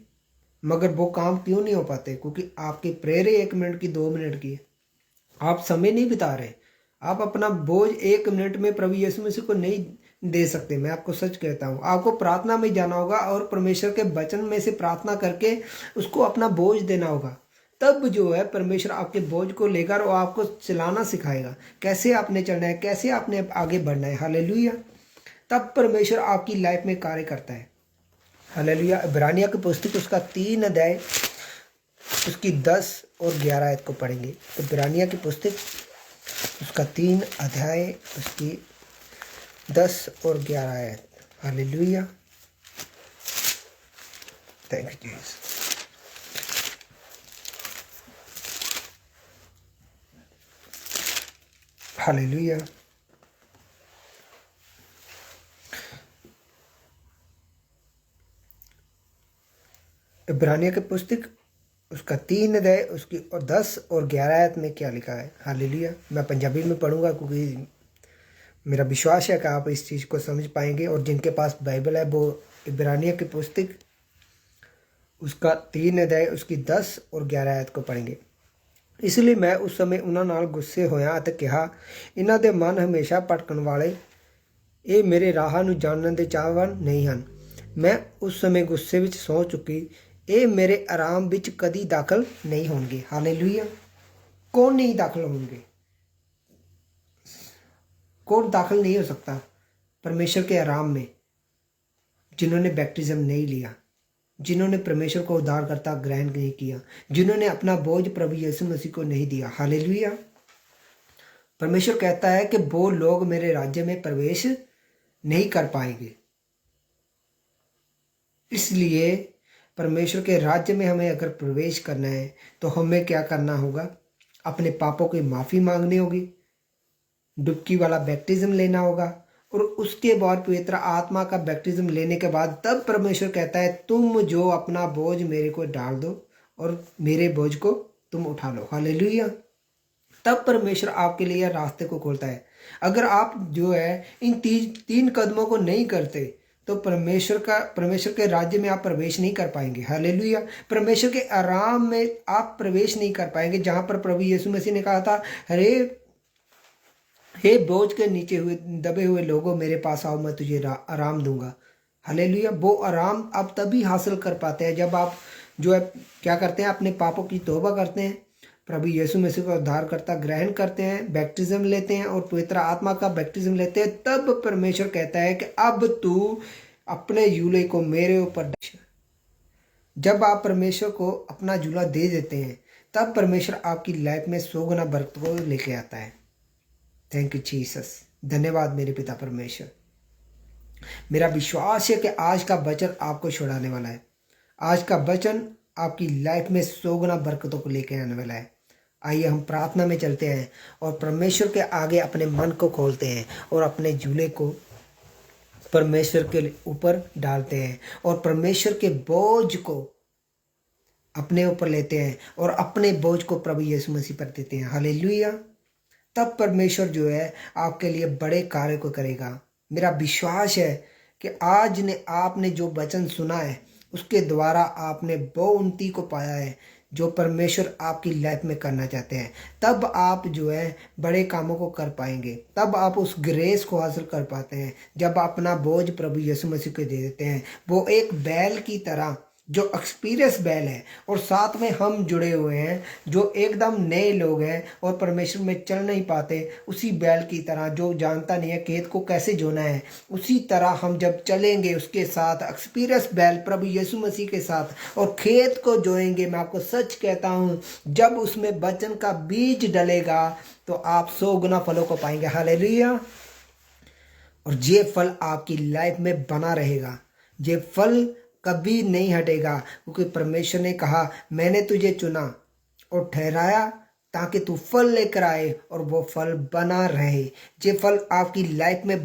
मगर वो काम क्यों नहीं हो पाते? क्योंकि आपकी प्रेयर 1 मिनट की, 2 मिनट की, आप समय नहीं बिता रहे। आप अपना बोझ 1 मिनट में प्रभु यीशु मसीह को नहीं दे सकते। मैं आपको सच कहता हूँ, आपको प्रार्थना में जाना होगा और परमेश्वर के वचन में से प्रार्थना करके उसको अपना बोझ देना होगा। तब जो है परमेश्वर आपके बोझ को लेकर और आपको चलाना सिखाएगा, कैसे आपने चलना है, कैसे आपने आगे बढ़ना है। हालेलुया। तब परमेश्वर आपकी लाइफ में कार्य करता है। हालेलुया। इब्रानिया की पुस्तक उसका 3 अध्याय उसकी 10 और 11 आयत को पढ़ेंगे। इब्रानिया की पुस्तक उसका 3 अध्याय उसकी 10 और 11 आयत। Hallelujah. Thank you Jesus. Hallelujah. इब्रानिया की पुस्तक उसका 3 अध्याय उसकी और 10 और 11 आयत में क्या लिखा है। हालेलुया। मैं पंजाबी में पढ़ूंगा क्योंकि मेरा विश्वास है कि आप इस चीज़ को समझ पाएंगे। और जिनके पास बाइबल है वो इब्रानिया की पुस्तक उसका 3 अध्याय उसकी 10 और 11 आयत को पढ़ेंगे। इसलिए मैं उस समय उन्हां नाल गुस्से होया ते कहा, इन्हां दे मन हमेशा भटकण वाले, ये मेरे राह नूं जानन दे चाहवान नहीं हन। मैं उस समय गुस्से विच सौ चुकी, ये मेरे आराम विच कदी दाखल नहीं होंगे। हालेलुया। कौन नहीं दाखिल होंगे? कौन दाखिल नहीं हो सकता परमेश्वर के आराम में? जिन्होंने बैप्टिज्म नहीं लिया, जिन्होंने परमेश्वर को उद्धारकर्ता ग्रहण नहीं किया, जिन्होंने अपना बोझ प्रभु यीशु मसीह को नहीं दिया। हालेलुया। परमेश्वर कहता है कि वो लोग मेरे राज्य में प्रवेश नहीं कर पाएंगे। इसलिए परमेश्वर के राज्य में हमें अगर प्रवेश करना है तो हमें क्या करना होगा? अपने पापों की माफ़ी मांगनी होगी, डुबकी वाला बैप्टिज्म लेना होगा, और उसके बाद पवित्र आत्मा का बैप्टिज्म लेने के बाद तब परमेश्वर कहता है तुम जो अपना बोझ मेरे को डाल दो और मेरे बोझ को तुम उठा लो। हालेलुया। तब परमेश्वर आपके लिए रास्ते को खोलता है। अगर आप जो है इन तीन कदमों को नहीं करते तो परमेश्वर के राज्य में आप प्रवेश नहीं कर पाएंगे। हालेलुया। परमेश्वर के आराम में आप प्रवेश नहीं कर पाएंगे, जहां पर प्रभु यीशु मसीह ने कहा था, हे बोझ के नीचे हुए दबे हुए लोगों मेरे पास आओ, मैं तुझे आराम दूंगा। हालेलुया। वो आराम आप तभी हासिल कर पाते हैं जब आप जो है क्या करते हैं, अपने पापों की तौबा करते हैं, प्रभु यीशु मसीह को उद्धारकर्ता ग्रहण करते हैं, बैप्टिज्म लेते हैं और पवित्र आत्मा का बैप्टिज्म लेते हैं। तब परमेश्वर कहता है कि अब तू अपने झूले को मेरे ऊपर डाल। जब आप परमेश्वर को अपना झूला दे देते हैं तब परमेश्वर आपकी लाइफ में 100 गुना बरकत को लेके आता है। Thank you Jesus. धन्यवाद मेरे पिता परमेश्वर। मेरा विश्वास है कि आज का वचन आपको छुड़ाने वाला है। आज का वचन आपकी लाइफ में 100 गुना बरकतों को लेकर आने वाला है। आइए हम प्रार्थना में चलते हैं और परमेश्वर के आगे अपने मन को खोलते हैं और अपने झूले को परमेश्वर के ऊपर डालते हैं और परमेश्वर के बोझ को अपने ऊपर लेते हैं और अपने बोझ को प्रभु यीशु मसीह पर देते हैं। हालेलुया। तब परमेश्वर जो है आपके लिए बड़े कार्य को करेगा। मेरा विश्वास है कि आज ने आपने जो वचन सुना है उसके द्वारा आपने वो उन्नति को पाया है जो परमेश्वर आपकी लाइफ में करना चाहते हैं। तब आप जो है बड़े कामों को कर पाएंगे, तब आप उस ग्रेस को हासिल कर पाते हैं जब आप अपना बोझ प्रभु यीशु मसीह को दे देते हैं। वो एक बैल की तरह जो एक्सपीरियंस बैल है और साथ में हम जुड़े हुए हैं जो एकदम नए लोग हैं और परमेश्वर में चल नहीं पाते, उसी बैल की तरह जो जानता नहीं है खेत को कैसे जोना है, उसी तरह हम जब चलेंगे उसके साथ एक्सपीरियंस बैल प्रभु यीशु मसीह के साथ और खेत को जोएंगे। मैं आपको सच कहता हूँ जब उसमें वचन का बीज डलेगा तो आप 100 गुना फलों को पाएंगे। हालेलुया। और ये फल आपकी लाइफ में बना रहेगा, ये फल कभी नहीं हटेगा, क्योंकि परमेश्वर ने कहा मैंने तुझे चुना और ठहराया ताकि तू फल लेकर आए और वो फल बना रहे। ये फल आपकी लाइफ में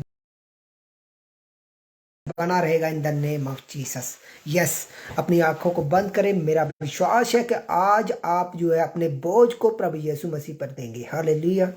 बना रहेगा इन the name of Jesus. Yes. अपनी आंखों को बंद करें। मेरा विश्वास है कि आज आप जो है अपने बोझ को प्रभु यीशु मसीह पर देंगे। हालेलुया।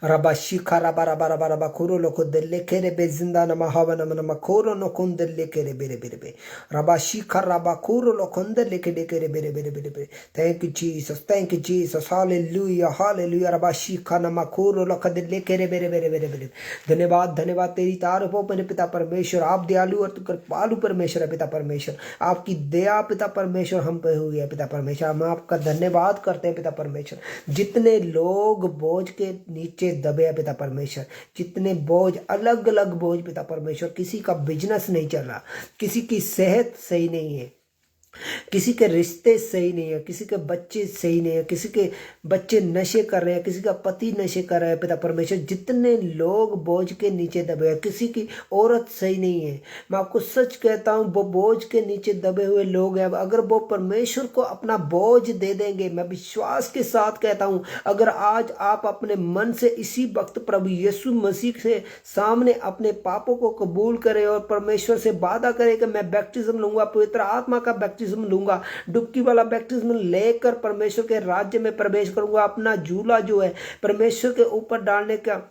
रबा शिखा रबा रबा रबा रबा खोरो लोको दिल्ले केरे बे जिंदा नमा हवा नमा नमा खोरो नो कुन दिल्ले केरे बेरे बेरे बे रबा शिखा रबा खोरो लोको दिल्ले केरे बेरे बेरे बेरे बेरे बे। Thank you Jesus, thank you Jesus. Hallelujah, hallelujah. रबा शिखा नमा खोरो लोको दिल्ले केरे बेरे बेरे बेरे बेरे। धन्यवाद, धन्यवाद तेरी तारीफ हो मेरे पिता परमेश्वर। आप दयालु और कृपालु परमेश्वर है पिता परमेश्वर। आपकी दया पिता परमेश्वर हम पे हुई है पिता परमेश्वर। हम आपका धन्यवाद करते हैं पिता परमेश्वर। जितने लोग बोझ के नीचे दबे है पिता परमेश्वर, जितने बोझ अलग अलग बोझ पिता परमेश्वर, किसी का बिजनेस नहीं चल रहा, किसी की सेहत सही नहीं है, किसी के रिश्ते सही नहीं है, किसी के बच्चे सही नहीं है, किसी के बच्चे नशे कर रहे हैं, किसी का पति नशे कर रहा है पिता परमेश्वर। जितने लोग बोझ के नीचे दबे हैं, किसी की औरत सही नहीं है, मैं आपको सच कहता हूँ वो बोझ के नीचे दबे हुए लोग हैं। अगर वो परमेश्वर को अपना बोझ दे देंगे, मैं विश्वास के साथ कहता हूँ, अगर आज आप अपने मन से इसी वक्त प्रभु यीशु मसीह से सामने अपने पापों को कबूल करें और परमेश्वर से वादा करें कि मैं बैप्टिज्म लूंगा, पवित्र आत्मा का बैप्टिज्म लूंगा, डुबकी वाला बैप्टिज्म लेकर परमेश्वर के राज्य में प्रवेश करूंगा, अपना झूला जो है परमेश्वर के ऊपर डालने का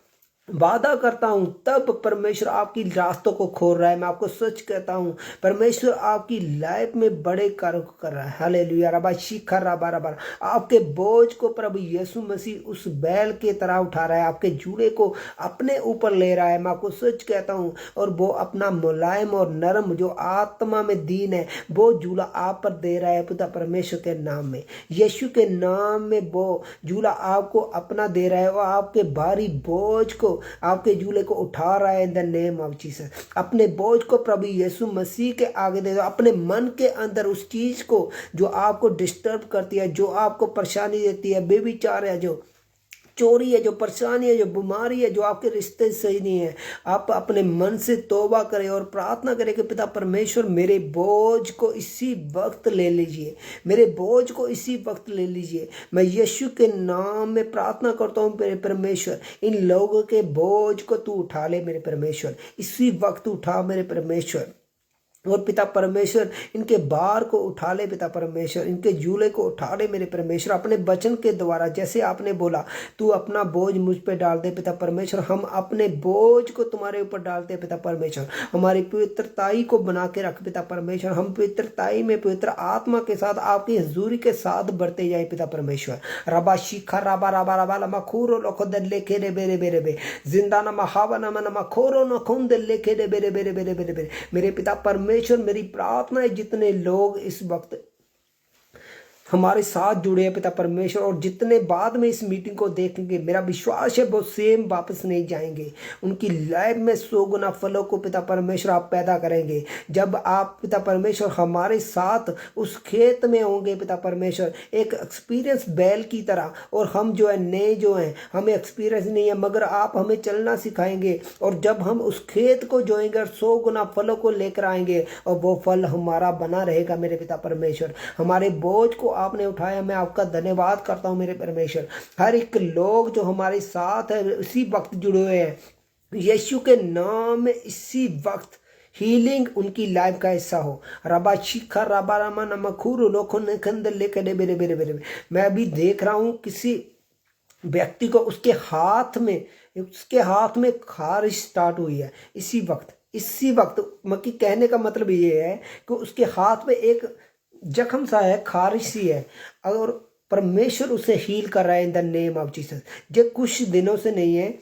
वादा करता हूं, तब परमेश्वर आपकी रास्तों को खोल रहा है। मैं आपको सच कहता हूं परमेश्वर आपकी लाइफ में बड़े कार्य कर रहा है। हालेलुया। रबा शिखर रबा रबा। आपके बोझ को प्रभु यीशु मसीह उस बैल के तरह उठा रहा है, आपके जूड़े को अपने ऊपर ले रहा है। मैं आपको सच कहता हूं और वो अपना मुलायम और नरम जो आत्मा में दीन है वो झूला आप पर दे रहा है पिता परमेश्वर के नाम में, यीशु के नाम में वो झूला आपको अपना दे रहा है और आपके भारी बोझ को आपके झूले को उठा रहा है in the name of Jesus. अपने बोझ को प्रभु यीशु मसीह के आगे दे दो। अपने मन के अंदर उस चीज को जो आपको डिस्टर्ब करती है, जो आपको परेशानी देती है, बेविचार है, जो चोरी है, जो परेशानी है, जो बीमारी है, जो आपके रिश्ते सही नहीं है, आप अपने मन से तौबा करें और प्रार्थना करें कि पिता परमेश्वर मेरे बोझ को इसी वक्त ले लीजिए, मेरे बोझ को इसी वक्त ले लीजिए। मैं यीशु के नाम में प्रार्थना करता हूँ मेरे परमेश्वर, इन लोगों के बोझ को तू उठा ले मेरे परमेश्वर, इसी वक्त उठा मेरे परमेश्वर। और पिता परमेश्वर इनके भार को उठा ले पिता परमेश्वर, इनके झूले को उठा ले मेरे परमेश्वर, अपने वचन के द्वारा जैसे आपने बोला तू अपना बोझ मुझ पे डाल दे पिता परमेश्वर। हम अपने बोझ को तुम्हारे ऊपर डालते पिता परमेश्वर, हमारी पवित्रताई को बना के रख पिता परमेश्वर। हम पवित्रताई में पवित्र आत्मा के साथ आपकी हजूरी के साथ बढ़ते जाए पिता परमेश्वर। रबा शिखा रबा रबा रबा लमा खूरो लोखो दल्ले खेरे बेरे बेरे बे जिंदा नमा हवा नमा नमा खोरो नखुन दल्ले खेरे बेरे बेरे बेरे बेरे बेरे। मेरे पिता परमेश्वर, मेरी प्रार्थना है जितने लोग इस वक्त हमारे साथ जुड़े हैं पिता परमेश्वर, और जितने बाद में इस मीटिंग को देखेंगे, मेरा विश्वास है वो सेम वापस नहीं जाएंगे, उनकी लाइफ में 100 गुना फलों को पिता परमेश्वर आप पैदा करेंगे। जब आप पिता परमेश्वर हमारे साथ उस खेत में होंगे पिता परमेश्वर, एक एक्सपीरियंस बैल की तरह, और हम जो है नए जो हैं, हमें एक्सपीरियंस नहीं है मगर आप हमें चलना सिखाएंगे, और जब हम उस खेत को जोएंगे और 100 गुना फलों को लेकर आएंगे और वो फल हमारा बना रहेगा मेरे पिता परमेश्वर। हमारे बोझ को आपने उठाया, मैं आपका धन्यवाद करता हूं मेरे परमेश्वर। हर एक लोग जो हमारे साथ है इसी वक्त जुड़े हुए हैं, यीशु के नाम में इसी वक्त हीलिंग उनकी लाइफ का हिस्सा हो। रबा शिखा रबा रमा नमखूर लोखो निखंद लेकर बेरे बेरे बेरे। मैं अभी देख रहा हूं किसी व्यक्ति को उसके हाथ में खारिश स्टार्ट हुई है इसी वक्त मक्की कहने का मतलब ये है कि उसके हाथ में एक जख्म सा है, खारिश सी है, और परमेश्वर उसे हील कर रहा है in the name of Jesus. ये कुछ दिनों से नहीं है,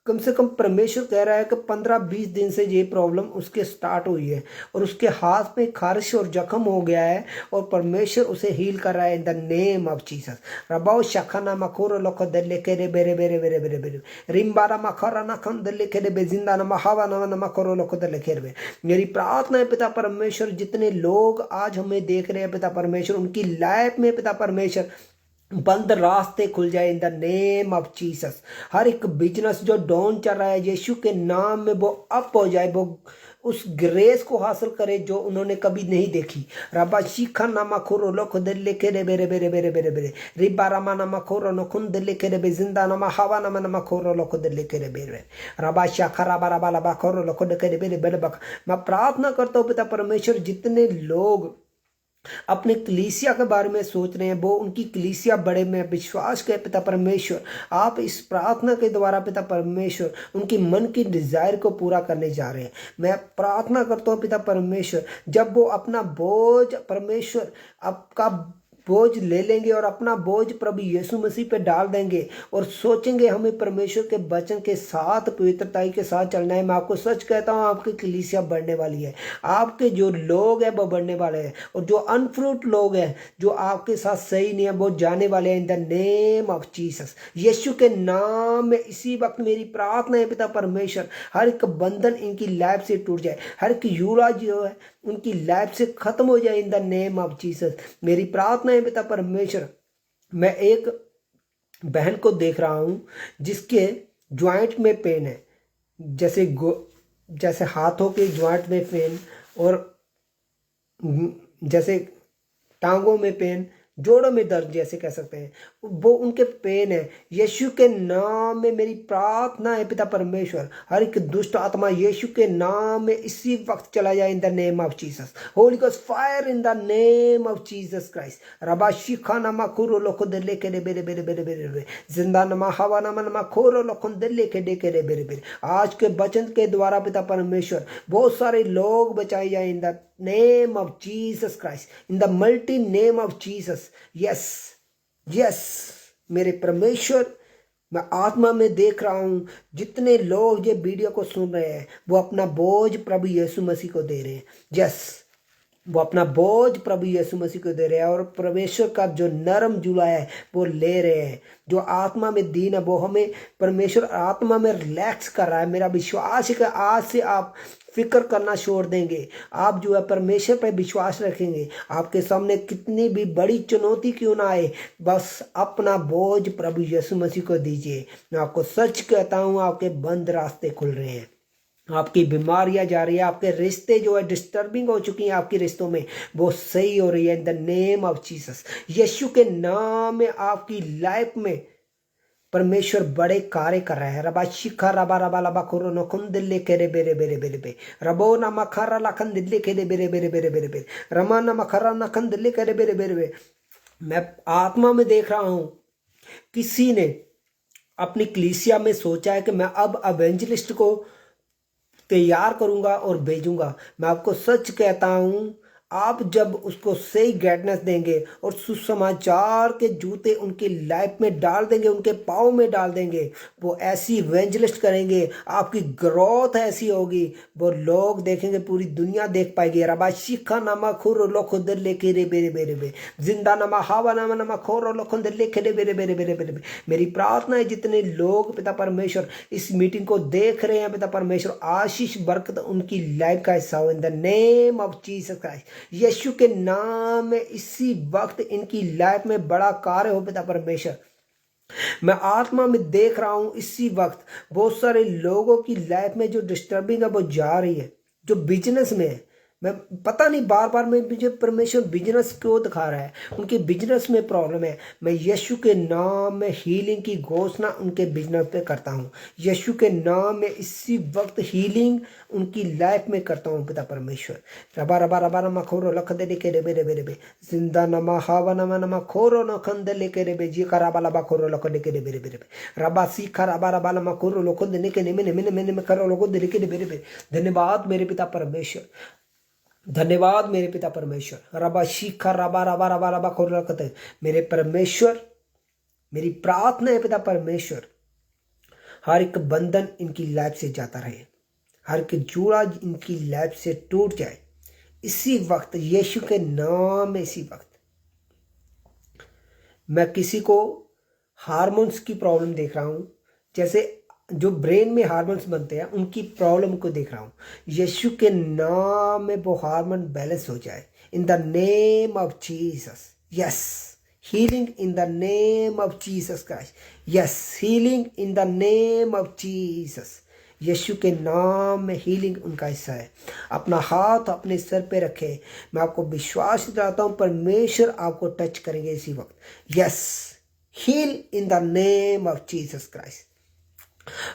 कम से कम परमेश्वर कह रहा है कि 15-20 दिन से ये प्रॉब्लम उसके स्टार्ट हुई है और उसके हाथ में खारिश और जख्म हो गया है, और परमेश्वर उसे हील कर रहा है in the name of Jesus. रबाओ शखाना मखोरो लोखो दल्ले केरे बेरे बेरे बेरे बेरे बेरे रिम्बारा मखोरा नखन दल्ले केरे बेजिंदा न महावा न मखोरो लोखो दल्ले केरे बे। मेरी प्रार्थना है पिता परमेश्वर, जितने लोग आज हमें देख रहे हैं पिता परमेश्वर, उनकी लाइफ में पिता परमेश्वर बंद रास्ते खुल जाए in the name of Jesus. हर एक बिजनेस जो डाउन चल रहा है यीशु के नाम में वो अप हो जाए, वो उस ग्रेस को हासिल करे जो उन्होंने कभी नहीं देखी। रबा शिखा नामा खोरो लोखो दिल्ले केरे बेरे बेरे बेरे बेरे बेरे रिबा रमा नामा खोरो नखुन दिल्ले केरे बे जिंदा नामा हवा नामा नामा खोरो लोखो दिल्ले केरे बेरे रबा शाखा रबा रबा रबा खोरो लोखो केरे बेरे बेरे बक। मैं प्रार्थना करता हूँ पिता परमेश्वर, जितने लोग अपने कलीसिया के बारे में सोच रहे हैं वो उनकी कलीसिया बड़े में विश्वास के पिता परमेश्वर, आप इस प्रार्थना के द्वारा पिता परमेश्वर उनकी मन की डिजायर को पूरा करने जा रहे हैं। मैं प्रार्थना करता हूँ पिता परमेश्वर, जब वो अपना बोझ परमेश्वर आपका बोझ ले लेंगे और अपना बोझ प्रभु यीशु मसीह पे डाल देंगे और सोचेंगे हमें परमेश्वर के वचन के साथ पवित्रताई के साथ चलना है, मैं आपको सच कहता हूँ आपकी कलीसिया बढ़ने वाली है। आपके जो लोग हैं वो बढ़ने वाले हैं, और जो अनफ्रूट लोग हैं जो आपके साथ सही नहीं है वो जाने वाले हैं in the name of Jesus. यीशु के नाम में इसी वक्त मेरी प्रार्थना है पिता परमेश्वर, हर एक बंधन इनकी लाइफ से टूट जाए, हर एक यूरा जो है उनकी लाइफ से खत्म हो जाए in the name of Jesus. मेरी प्रार्थना है पिता परमेश्वर। मैं एक बहन को देख रहा हूं जिसके ज्वाइंट में पेन है, जैसे हाथों के ज्वाइंट में पेन, और जैसे टांगों में पेन, जोड़ों में दर्द जैसे कह सकते हैं, वो उनके पेन है। यीशु के नाम में मेरी प्रार्थना है पिता परमेश्वर, हर एक दुष्ट आत्मा यीशु के नाम में इसी वक्त चला जाए in the name of Jesus. Holi ghost fire in the name of Jesus Christ. रबा शिखा नमा खोरो लोखो दिल्ले के बेरे बेरे बेरे बेरे जिंदा नमा हवा नमा नमा खोरो लोखो दिल्ले के बेरे बेरे बेरे। आज के वचन के द्वारा पिता परमेश्वर बहुत सारे लोग बचाए जाए in the name of Jesus Christ, in the mighty name of Jesus. yes yes मेरे परमेश्वर, मैं आत्मा में देख रहा हूं जितने लोग ये वीडियो को सुन रहे हैं वो अपना बोझ प्रभु यीशु मसीह को दे रहे हैं। यस वो अपना बोझ प्रभु यीशु मसीह को दे रहे हैं और परमेश्वर का जो नरम जुला है वो ले रहे हैं। जो आत्मा में दीन है वो हमें परमेश्वर आत्मा में रिलैक्स कर रहा है। मेरा विश्वास है कि आज से आप फिक्र करना छोड़ देंगे, आप जो है परमेश्वर पर विश्वास रखेंगे। आपके सामने कितनी भी बड़ी चुनौती क्यों ना आए, बस अपना बोझ प्रभु यीशु मसीह को दीजिए। मैं आपको सच कहता हूँ, आपके बंद रास्ते खुल रहे हैं, आपकी बीमारियां जा रही है, आपके रिश्ते जो है डिस्टर्बिंग हो चुकी हैं, आपके रिश्तों में वो सही हो रही है in the name of Jesus. यीशु के नाम में आपकी लाइफ में परमेश्वर बड़े कार्य कर रहा है। रबा शिखा रबा रबा लबा खोरो नखुन दिल्ले केरे बेरे बेरे बेरे बे रबो न मखरा लखन दिल्ले केरे बेरे बेरे बेरे बेरे बे रमा न मखरा नखन दिल्ले केरे बेरे बेरे बे। मैं आत्मा में देख रहा हूं किसी ने अपनी कलीसिया में सोचा है कि मैं अब एवेंजलिस्ट को तैयार करूंगा और भेजूंगा। मैं आपको सच कहता हूं, आप जब उसको सही गाइडेंस देंगे और सुसमाचार के जूते उनकी लाइफ में डाल देंगे, उनके पाँव में डाल देंगे, वो ऐसी इवेंजलिस्ट करेंगे, आपकी ग्रोथ ऐसी होगी, वो लोग देखेंगे, पूरी दुनिया देख पाएगी। रबा शिखा नमा खुर लोख लेके रे बेरे बेरे बे जिंदा नमा हवा नमा नमा खोर लोख लेके रे बेरे बेरे बेरे बेरे बे। मेरी प्रार्थना है जितने लोग पिता परमेश्वर इस मीटिंग को देख रहे हैं, पिता परमेश्वर आशीष बरकत उनकी लाइफ का हिस्सा हो in the name of Jesus Christ. यीशु के नाम में इसी वक्त इनकी लाइफ में बड़ा कार्य हो पिता परमेश्वर। मैं आत्मा में देख रहा हूं इसी वक्त बहुत सारे लोगों की लाइफ में जो डिस्टर्बिंग है वो जा रही है, जो बिजनेस में है। मैं पता नहीं बार बार में मुझे परमेश्वर बिजनेस क्यों दिखा रहा है, उनके बिजनेस में प्रॉब्लम है। मैं यीशु के नाम में हीलिंग की घोषणा उनके बिजनेस पे करता हूँ। यीशु के नाम में इसी वक्त हीलिंग उनकी लाइफ में करता हूँ पिता परमेश्वर। रबा रबा रबा नमा खोरो लख दे के रे बेरे बेरे बे जिंदा नमा हवा नमा नमा खोरो नखन दे लेके रे बे जी का रबा लबा खोरो लख दे के रे बेरे बेरे बे रबा सीखा रबा रबा नमा खोरो लख दे के ने मैंने करो लोगो दे के रे बेरे बे। धन्यवाद मेरे पिता परमेश्वर, धन्यवाद मेरे पिता परमेश्वर। रबा शिखा रबा रबा रबा रबा खोर रखते मेरे परमेश्वर। मेरी प्रार्थना है पिता परमेश्वर, हर एक बंधन इनकी लाइफ से जाता रहे, हर एक जुड़ा इनकी लाइफ से टूट जाए इसी वक्त यीशु के नाम में। इसी वक्त मैं किसी को हार्मोन्स की प्रॉब्लम देख रहा हूं, जैसे जो ब्रेन में हार्मोन्स बनते हैं उनकी प्रॉब्लम को देख रहा हूँ। यीशु के नाम में वो हार्मोन बैलेंस हो जाए in the name of Jesus. Yes, healing in the name of Jesus Christ. Yes, healing in the name of Jesus. यीशु के नाम में हीलिंग उनका हिस्सा है। अपना हाथ अपने सर पे रखे, मैं आपको विश्वास दिलाता हूँ परमेश्वर आपको टच करेंगे इसी वक्त। Yes, heal in the name of Jesus Christ.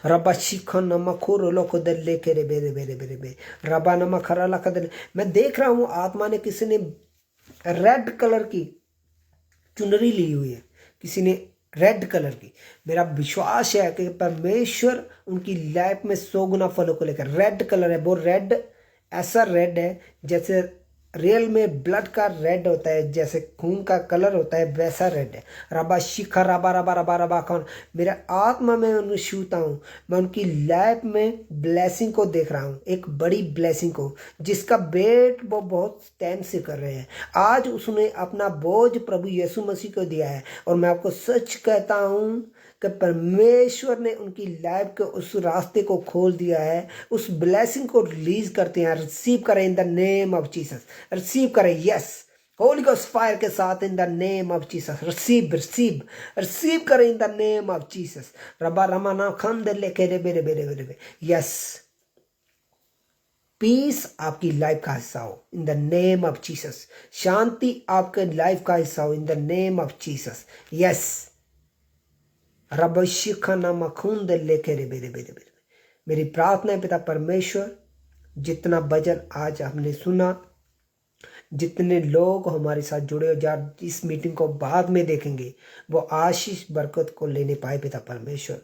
रबा शिखा नमा खोरो लोको दल्ले के रे बेरे बेरे बेरे बे रबा नमा खरा लखा दल। मैं देख रहा हूँ आत्मा ने किसी ने रेड कलर की चुनरी ली हुई है, किसी ने रेड कलर की। मेरा विश्वास है कि परमेश्वर उनकी लाइफ में 100 गुना फलों को लेकर, रेड कलर है वो, रेड ऐसा रेड है जैसे रियल में ब्लड का रेड होता है, जैसे खून का कलर होता है वैसा रेड है। रबा शिखा रबा रबा रबा रबा कौन मेरे आत्मा में उन्हें छूता हूँ। मैं उनकी लाइफ में ब्लेसिंग को देख रहा हूँ, एक बड़ी ब्लेसिंग को जिसका वेट वो बहुत टाइम से कर रहे हैं। आज उसने अपना बोझ प्रभु यीशु मसीह को दिया है और मैं आपको सच कहता हूँ कि परमेश्वर ने उनकी लाइफ के उस रास्ते को खोल दिया है। उस ब्लेसिंग को रिलीज करते हैं, रिसीव करें in the name of Jesus. Receive करें, यस, होली गोस्ट फायर के साथ in the name of Jesus. Receive receive receive करें in the name of Jesus. रबा रमाना खंद लेके रे बेरे बेरे बेरे। यस, पीस आपकी लाइफ का हिस्सा हो in the name of Jesus. शांति आपके लाइफ का हिस्सा हो in the name of Jesus. Yes, रब शिखा नामा खून दे लेके रे बेरे बेरे बेरे। मेरी प्रार्थना है पिता परमेश्वर, जितना भजन आज हमने सुना, जितने लोग हमारे साथ जुड़े हो, जा इस मीटिंग को बाद में देखेंगे, वो आशीष बरकत को लेने पाए पिता परमेश्वर।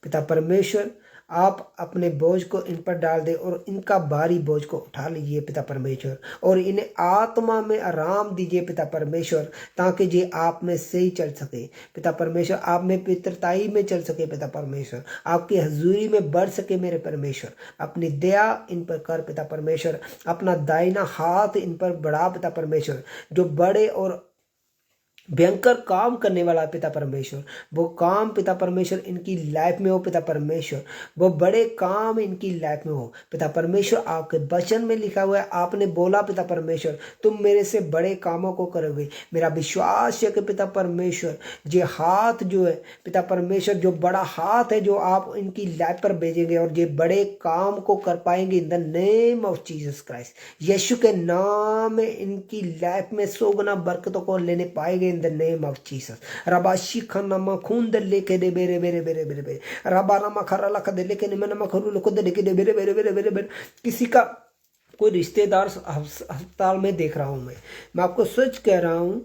पिता परमेश्वर, आप अपने बोझ को इन पर डाल दे और इनका भारी बोझ को उठा लीजिए पिता परमेश्वर, और इन्हें आत्मा में आराम दीजिए पिता परमेश्वर, ताकि ये आप में सही चल सके पिता परमेश्वर, आप में पितरताई में चल सके पिता परमेश्वर, आपकी हजूरी में बढ़ सके मेरे परमेश्वर। अपनी दया इन पर कर पिता परमेश्वर, अपना दाहिना हाथ इन पर बढ़ा पिता परमेश्वर। जो बड़े और भयंकर काम करने वाला पिता परमेश्वर, वो काम पिता परमेश्वर इनकी लाइफ में हो पिता परमेश्वर, वो बड़े काम इनकी लाइफ में हो पिता परमेश्वर। आपके वचन में लिखा हुआ है, आपने बोला पिता परमेश्वर तुम मेरे से बड़े कामों को करोगे। मेरा विश्वास है कि पिता परमेश्वर ये हाथ जो है पिता परमेश्वर, जो बड़ा हाथ है जो आप इनकी लाइफ पर भेजेंगे और ये बड़े काम को कर पाएंगे in the name of Jesus Christ. यीशु के नाम में इनकी लाइफ में 100 गुना बरकतों को लेने पाएंगे द नेम ऑफ जीसस। रबा शिखा नमा खून दे लेके दे बेरे बेरे बेरे बेरे बेरे रबा नमा खरा लख दे लेके निमन नमा खरू लख दे लेके दे बेरे बेरे बेरे बेरे बेरे। किसी का कोई रिश्तेदार अस्पताल में देख रहा हूं, मैं आपको सच कह रहा हूं,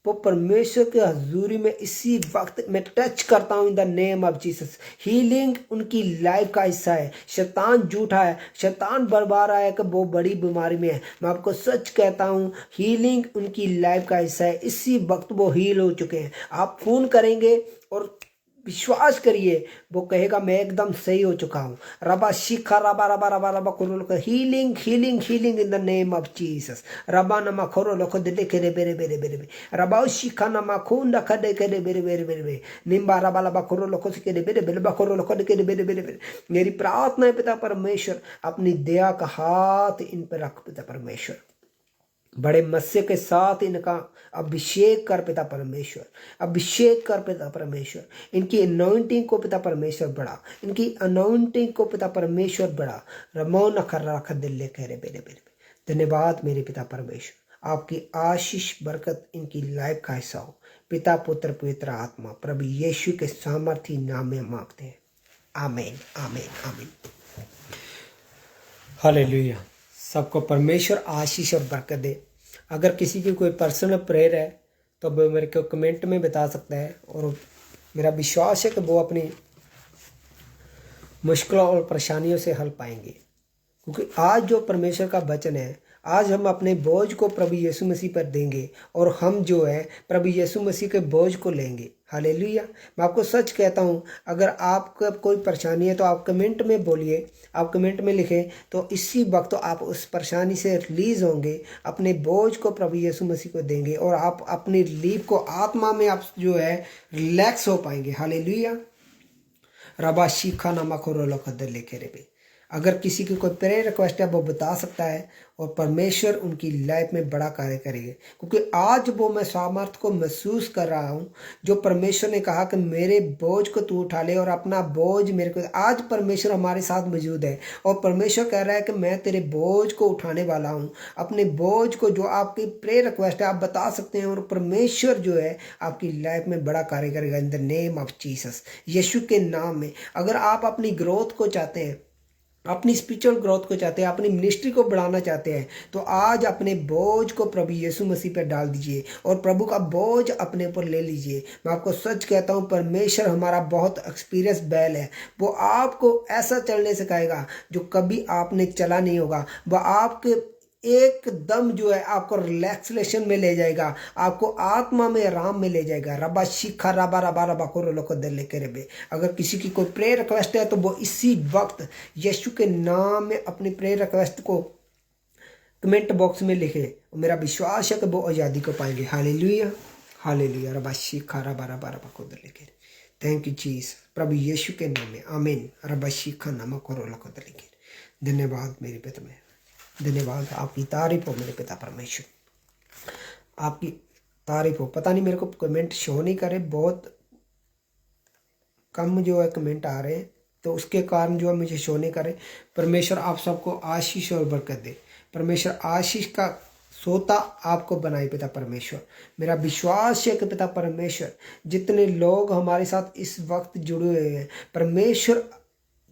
वो परमेश्वर के हजूरी में इसी वक्त मैं टच करता हूं इन the name of Jesus. Healing उनकी लाइफ का हिस्सा है। शैतान झूठा है, शैतान बरबा रहा है कि वो बड़ी बीमारी में है। मैं आपको सच कहता हूं, हीलिंग उनकी लाइफ का हिस्सा है। इसी वक्त वो हील हो चुके हैं। आप फोन करेंगे और विश्वास करिए, वो कहेगा मैं एकदम सही हो चुका हूँ। रबा शिखा रबा रबा रबा रबा खोरो, healing healing healing in the name of Jesus. रबा नमा खोरो लखो दे केरे बेरे बेरे बेरे बे रबा शिखा नमा खून रखा दे केरे बेरे बेरे बेरे बे निम्बा रबा रबा खोरो लखो से केरे बेरे बेरे खोरो लखो दे केरे बेरे बेरे बेरे। मेरी प्रार्थना है पिता परमेश्वर, अपनी दया का हाथ इन पर रख पिता परमेश्वर। बड़े मत्स्य के साथ इनका अभिषेक कर पिता परमेश्वर, अभिषेक कर पिता परमेश्वर। इनकी अनॉइंटिंग को पिता परमेश्वर बढ़ा, इनकी अनॉइंटिंग को पिता परमेश्वर बढ़ा। रमो नखर रख दिल कह रहे बेरे बेरे। धन्यवाद मेरे पिता परमेश्वर, आपकी आशीष बरकत इनकी लाइफ का हिस्सा हो। पिता पुत्र पवित्र आत्मा प्रभु यीशु के सामर्थी नाम में मांगते हैं, आमीन आमीन आमीन। हालेलुया। सबको परमेश्वर आशीष और बरकत दे। अगर किसी की कोई पर्सनल प्रेयर है तो वो मेरे को कमेंट में बता सकता है, और मेरा विश्वास है कि वो अपनी मुश्किलों और परेशानियों से हल पाएंगे। क्योंकि आज जो परमेश्वर का वचन है, आज हम अपने बोझ को प्रभु यीशु मसीह पर देंगे और हम जो है प्रभु यीशु मसीह के बोझ को लेंगे। हालेलुया। मैं आपको सच कहता हूँ, अगर आपका कोई परेशानी है तो आप कमेंट में बोलिए, आप कमेंट में लिखें, तो इसी वक्त आप उस परेशानी से रिलीज़ होंगे, अपने बोझ को प्रभु यीशु मसीह को देंगे और आप अपनी रिलीफ को आत्मा में आप जो है रिलैक्स हो पाएंगे। हालेलुया। रबा शिखा नमा खोरो लखद लेके रे। अगर किसी की कोई प्रेयर रिक्वेस्ट है वो बता सकता है और परमेश्वर उनकी लाइफ में बड़ा कार्य करेंगे। क्योंकि आज वो मैं सामर्थ्य को महसूस कर रहा हूँ, जो परमेश्वर ने कहा कि मेरे बोझ को तू उठा ले और अपना बोझ मेरे को। आज परमेश्वर हमारे साथ मौजूद है और परमेश्वर कह रहा है कि मैं तेरे बोझ को उठाने वाला हूँ। अपने बोझ को, जो आपकी प्रेयर रिक्वेस्ट है आप बता सकते हैं और परमेश्वर जो है आपकी लाइफ में बड़ा कार्य करेगा in the name of Jesus, यीशु के नाम में। अगर आप अपनी ग्रोथ को चाहते हैं, अपनी स्पिरिचुअल ग्रोथ को चाहते हैं, अपनी मिनिस्ट्री को बढ़ाना चाहते हैं, तो आज अपने बोझ को प्रभु यीशु मसीह पर डाल दीजिए और प्रभु का बोझ अपने ऊपर ले लीजिए। मैं आपको सच कहता हूँ, परमेश्वर हमारा बहुत एक्सपीरियंस बैल है। वो आपको ऐसा चलने सिखाएगा जो कभी आपने चला नहीं होगा। वह आपके एकदम जो है आपको रिलैक्सेशन में ले जाएगा, आपको आत्मा में आराम में ले जाएगा। रबा शिखा रबा रबा रबा को लोको दल के रबे। अगर किसी की कोई प्रेयर रिक्वेस्ट है तो वो इसी वक्त यीशु के नाम में अपनी प्रेयर रिक्वेस्ट को कमेंट बॉक्स में लिखे। मेरा विश्वास है कि वो आज़ादी को पाएंगे। Hallelujah hallelujah. रबा शिखा रबा रबा रबा को दल के। थैंक यू जीसस, प्रभु यीशु के नाम में आमीन। रबा शिखा नाम को लोको दल के। धन्यवाद मेरे पिता में, धन्यवाद। आपकी तारीफ हो मेरे पिता परमेश्वर, आपकी तारीफ हो। पता नहीं मेरे को कमेंट शो नहीं करे, बहुत कम जो है कमेंट आ रहे हैं, तो उसके कारण जो है मुझे शो नहीं करे। परमेश्वर आप सबको आशीष और बरकत दे। परमेश्वर आशीष का सोता आपको बनाए पिता परमेश्वर। मेरा विश्वास है कि पिता परमेश्वर जितने लोग हमारे साथ इस वक्त जुड़े हुए हैं, परमेश्वर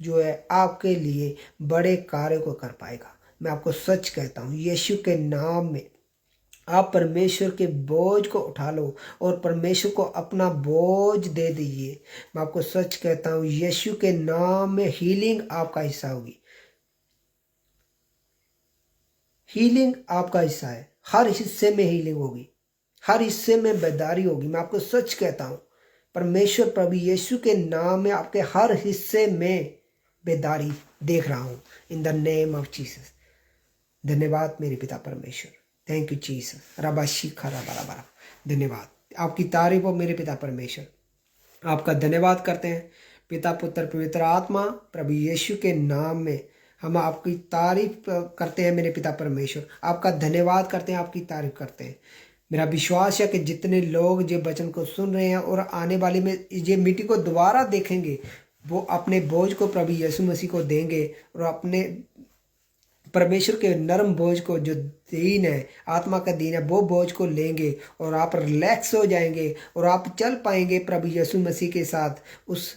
जो है आपके लिए बड़े कार्य को कर पाएगा। मैं आपको सच कहता हूँ, यीशु के नाम में आप परमेश्वर के बोझ को उठा लो और परमेश्वर को अपना बोझ दे दीजिए। मैं आपको सच कहता हूँ, यीशु के नाम में हीलिंग आपका हिस्सा होगी। हीलिंग आपका हिस्सा है। हर हिस्से में हीलिंग होगी, हर हिस्से में बेदारी होगी। मैं आपको सच कहता हूँ, परमेश्वर प्रभु यीशु के नाम में आपके हर हिस्से में बेदारी देख रहा हूँ, इन द नेम ऑफ जीसस। धन्यवाद मेरे पिता परमेश्वर, थैंक यू जीसस। रबाशी खरा बराबर, धन्यवाद, आपकी तारीफ हो मेरे पिता परमेश्वर। आपका धन्यवाद करते हैं पिता पुत्र पवित्र आत्मा, प्रभु यीशु के नाम में हम आपकी तारीफ करते हैं मेरे पिता परमेश्वर। आपका धन्यवाद करते हैं, आपकी तारीफ करते हैं। मेरा विश्वास है कि जितने लोग ये वचन को सुन रहे हैं और आने वाले में ये मीटिंग को दोबारा देखेंगे, वो अपने बोझ को प्रभु यीशु मसीह को देंगे और अपने परमेश्वर के नरम बोझ को, जो दीन है, आत्मा का दीन है, वो बोझ को लेंगे और आप रिलैक्स हो जाएंगे और आप चल पाएंगे प्रभु यीशु मसीह के साथ, उस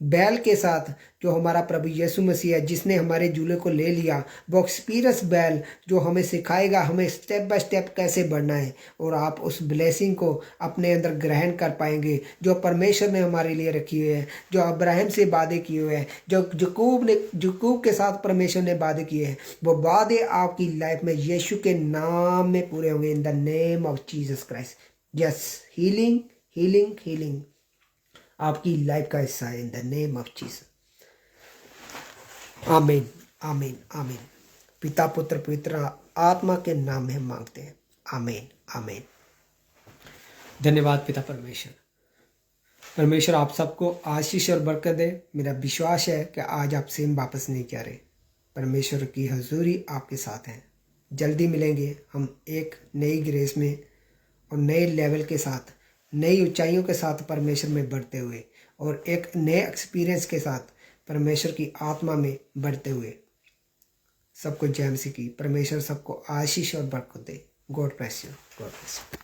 बैल के साथ जो हमारा प्रभु यीशु मसीह है, जिसने हमारे झूले को ले लिया। वो एक्सपीरियंस बैल जो हमें सिखाएगा हमें स्टेप बाय स्टेप कैसे बढ़ना है, और आप उस ब्लेसिंग को अपने अंदर ग्रहण कर पाएंगे जो परमेश्वर ने हमारे लिए रखी हुई है, जो अब्राहम से वादे किए हुए हैं, जो यकूब के साथ परमेश्वर ने वादे किए हैं। वो वादे आपकी लाइफ में यीशु के नाम में पूरे होंगे, इन the name of Jesus Christ. Yes, healing healing healing आपकी लाइफ का हिस्सा है, in the name of Jesus. आमीन आमीन आमीन। पिता पुत्र पवित्र आत्मा के नाम में हम मांगते हैं, आमीन आमीन। धन्यवाद पिता परमेश्वर। परमेश्वर आप सबको आशीष और बरकत दे। मेरा विश्वास है कि आज आप सेम वापस नहीं जा रहे। परमेश्वर की हजूरी आपके साथ है। जल्दी मिलेंगे हम एक नई ग्रेस में और नए लेवल के साथ, नई ऊंचाइयों के साथ परमेश्वर में बढ़ते हुए, और एक नए एक्सपीरियंस के साथ परमेश्वर की आत्मा में बढ़ते हुए। सबको जय मसीह की। परमेश्वर सबको आशीष और बरकत दे। God bless you, God bless you.